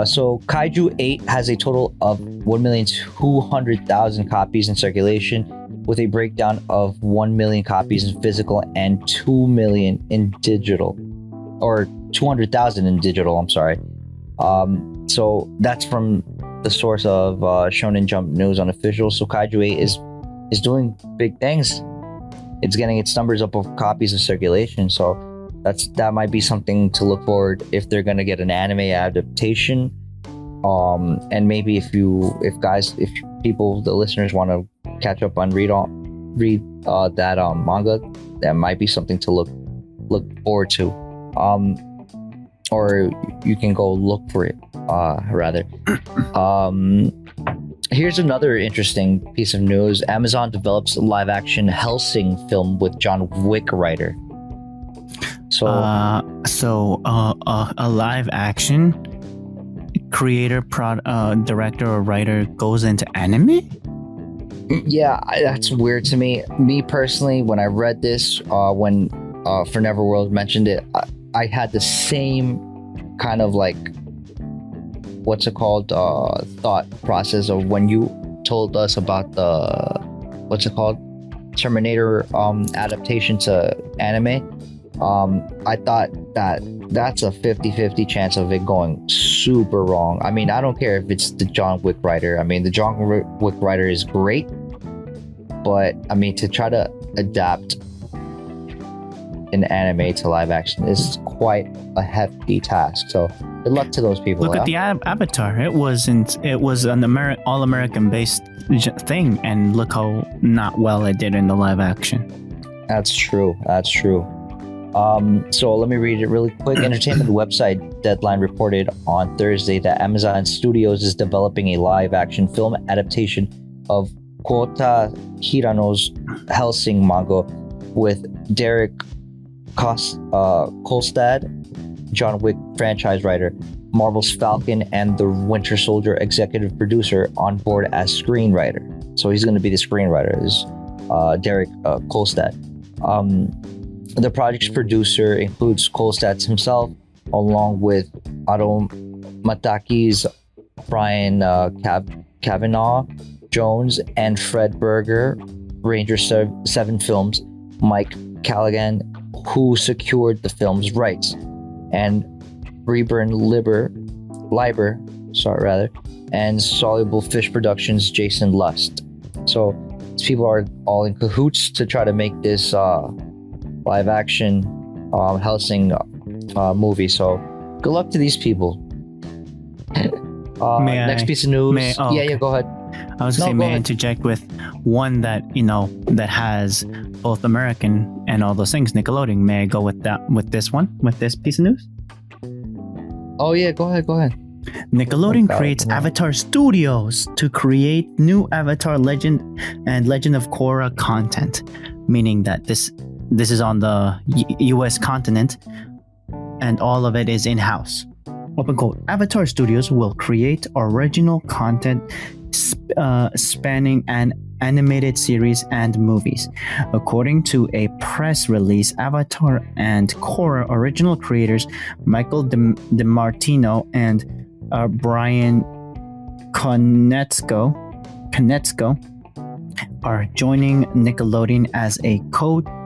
So Kaiju 8 has a total of 1,200,000 copies in circulation, with a breakdown of 1 million copies in physical and 2 million in digital, or 200,000 in digital. I'm sorry. So that's from the source of Shonen Jump News Unofficial. So Kaiju 8 is doing big things. It's getting its numbers up of copies of circulation. So that might be something to look forward if they're gonna get an anime adaptation. And maybe if people, the listeners, want to catch up on read that manga, that might be something to look forward to. Or you can go look for it, rather. Here's another interesting piece of news. Amazon develops a live-action Hellsing film with John Wick writer. So, a live action creator, director, or writer goes into anime? yeah, that's weird to me. Me personally, when I read this, when For Neverworld mentioned it, I had the same kind of like, what's it called, thought process of when you told us about the, what's it called, Terminator adaptation to anime. I thought that's a 50-50 chance of it going super wrong. I mean, I don't care if it's the John Wick writer. I mean, the John Wick writer is great, but I mean, to try to adapt an anime to live action is quite a hefty task. So good luck to those people. Look at the Avatar. It was an all American based thing, and look how not well it did in the live action. That's true. So let me read it really quick. Entertainment website Deadline reported on Thursday that Amazon Studios is developing a live-action film adaptation of Kota Hirano's Hellsing manga with Derek Kolstad, John Wick franchise writer, Marvel's Falcon, and the Winter Soldier executive producer on board as screenwriter. So he's going to be the screenwriter, is Derek Kolstad. The project's producer includes Kolstad himself, along with Mataki's Brian Kavanaugh Jones and Fred Berger, Ranger 7 Films, Mike Callaghan, who secured the film's rights, and Reburn Liber, and Soluble Fish Productions Jason Lust. So these people are all in cahoots to try to make this live action Hellsing movie. So good luck to these people. Next piece of news. Go ahead. I was going to say, may I interject with one that, that has both American and all those things, Nickelodeon. May I go with this piece of news? Oh yeah, go ahead. Nickelodeon creates Avatar Studios to create new Avatar Legend and Legend of Korra content, meaning that this is on the US continent and all of it is in-house. Open quote, Avatar Studios will create original content spanning an animated series and movies. According to a press release, Avatar and Korra original creators Michael DeMartino and Brian Konietzko are joining Nickelodeon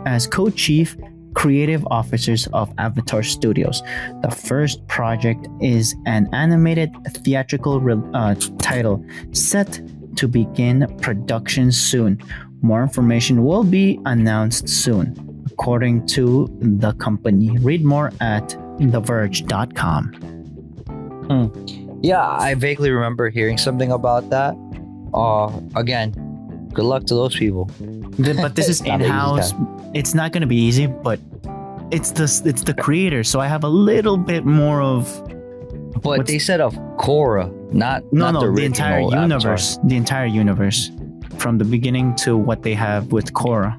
as co-chief creative officers of Avatar Studios. The first project is an animated theatrical title set to begin production soon. More information will be announced soon, according to the company. Read more at theverge.com. Yeah, I vaguely remember hearing something about that. Again, good luck to those people. But this is in-house. It's not going to be easy, but it's the creator, so I have a little bit more of. But they said of Korra, not the entire universe. Avatar. The entire universe, from the beginning to what they have with Korra.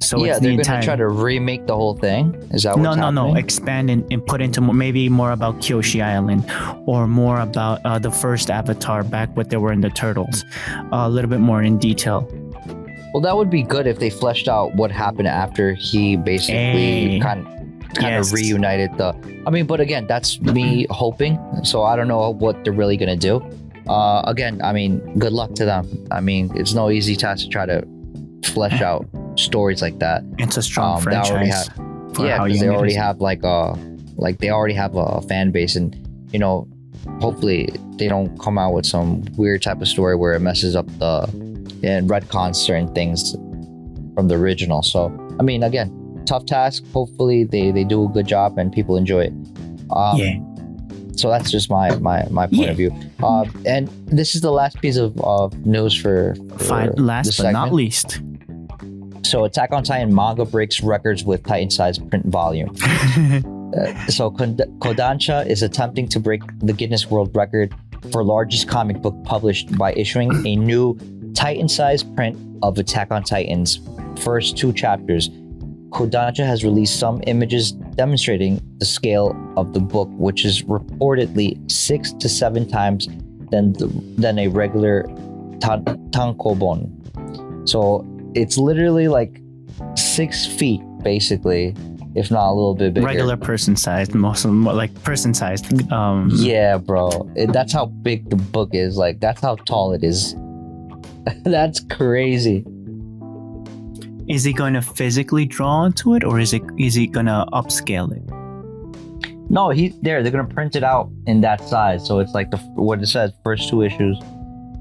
So yeah, it's they're gonna try to remake the whole thing. Is that what's happening? No. Expand and put into maybe more about Kyoshi Island, or more about the first Avatar back when they were in the Turtles, a little bit more in detail. Well, that would be good if they fleshed out what happened after he basically kind of reunited the. I mean, but again, that's me hoping. So I don't know what they're really gonna do. Again, I mean, good luck to them. I mean, it's no easy task to try to flesh out stories like that. It's a strong franchise. Because they already have they already have a fan base, and hopefully they don't come out with some weird type of story where it messes up and retcons certain things from the original. So I mean, again, tough task. Hopefully they do a good job and people enjoy it. So that's just my point of view. And this is the last piece of news for last but not least. So Attack on Titan manga breaks records with Titan-sized print volume. So Kodansha is attempting to break the Guinness World Record for largest comic book published by issuing a new Titan-sized print of Attack on Titan's first 2 chapters. Kodansha has released some images demonstrating the scale of the book, which is reportedly 6 to 7 times than a regular tankobon. So it's literally like 6 feet, basically, if not a little bit bigger. Regular person sized, most like person sized. Yeah, bro. That's how big the book is. Like, that's how tall it is. That's crazy. Is he going to physically draw onto it, or is he going to upscale it? No, they're going to print it out in that size. So it's like what it says, first 2 issues,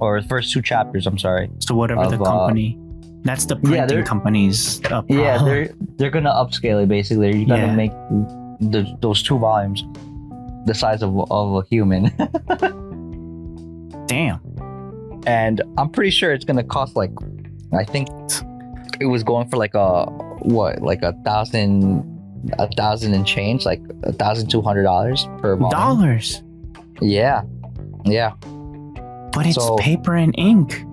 or first 2 chapters. I'm sorry. So whatever the company, that's the printing company's. Yeah, they're going to upscale it. Basically, you're going to make those 2 volumes the size of a human. Damn. And I'm pretty sure it's going to cost I think it was going for like $1,000 and change, like $1,200 per volume. Dollars. Yeah. But it's paper and ink.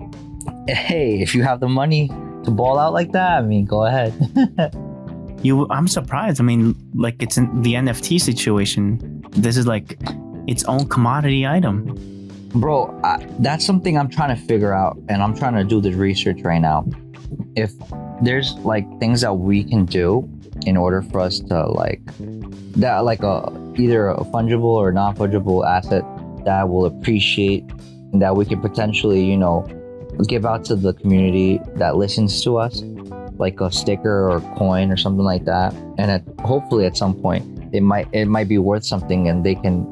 Hey, if you have the money to ball out like that, I mean, go ahead. I'm surprised. I mean, like, it's in the NFT situation. This is like its own commodity item. Bro, that's something I'm trying to figure out, and I'm trying to do the research right now. If there's things that we can do in order for us to either a fungible or non-fungible asset that will appreciate and that we can potentially give out to the community that listens to us, like a sticker or a coin or something like that. And hopefully at some point it might be worth something, and they can,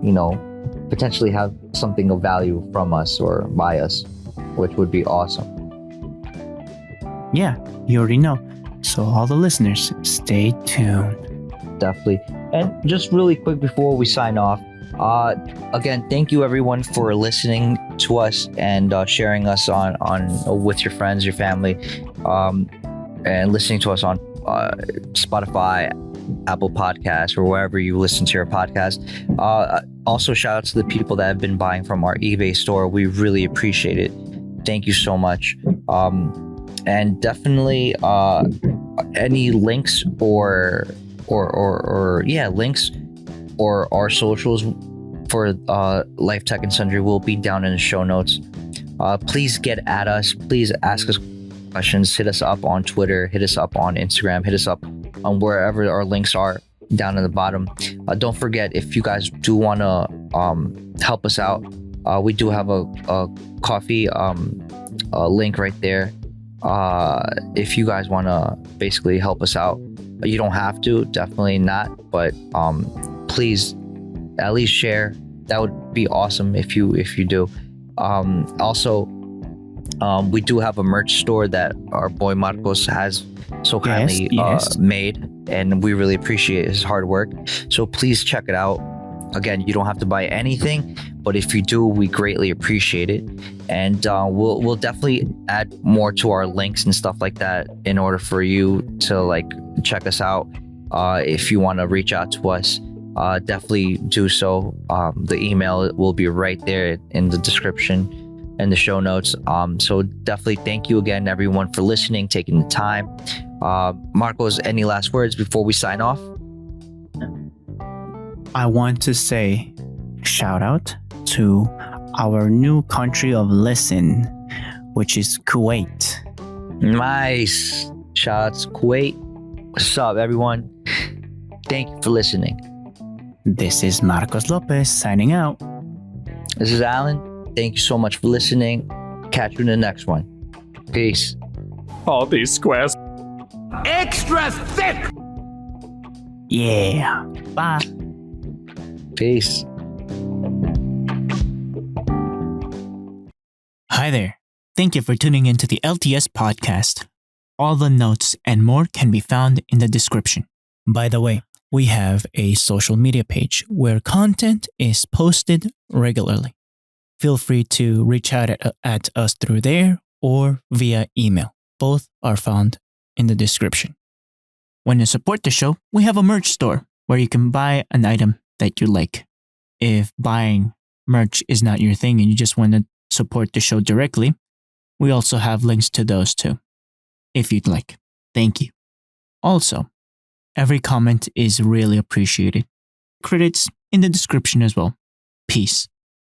potentially have something of value from us or by us, which would be awesome. Yeah, you already know. So all the listeners, stay tuned. Definitely. And just really quick before we sign off, again, thank you everyone for listening to us and sharing us on with your friends, your family, and listening to us on Spotify, Apple Podcasts, or wherever you listen to your podcast. Also, shout out to the people that have been buying from our eBay store. We really appreciate it. Thank you so much. And definitely any links or links or our socials for Life Tech and Sundry will be down in the show notes. Please get at us. Please ask us questions. Hit us up on Twitter. Hit us up on Instagram. Hit us up on wherever our links are down in the bottom. Don't forget, if you guys do want to help us out, we do have a coffee link right there. If you guys want to basically help us out, you don't have to, definitely not, but please at least share. That would be awesome if you do. Also, we do have a merch store that our boy Marcos has so kindly made, and we really appreciate his hard work. So please check it out. Again, you don't have to buy anything, but if you do, we greatly appreciate it. And we'll definitely add more to our links and stuff like that in order for you to check us out. If you want to reach out to us, definitely do so. The email will be right there in the description and the show notes. So definitely thank you again, everyone, for listening, taking the time. Marcos, any last words before we sign off? I want to say shout out to our new country of listen, which is Kuwait. Nice. Shout out to Kuwait. What's up, everyone? Thank you for listening. This is Marcos Lopez signing out. This is Alan. Thank you so much for listening. Catch you in the next one. Peace. All these squares. Extra thick! Yeah. Bye. Peace. Hi there. Thank you for tuning into the LTS podcast. All the notes and more can be found in the description. By the way, we have a social media page where content is posted regularly. Feel free to reach out at us through there or via email. Both are found in the description. When you support the show, we have a merch store where you can buy an item that you like. If buying merch is not your thing and you just want to support the show directly, we also have links to those too, if you'd like. Thank you. Also, every comment is really appreciated. Credits in the description as well. Peace.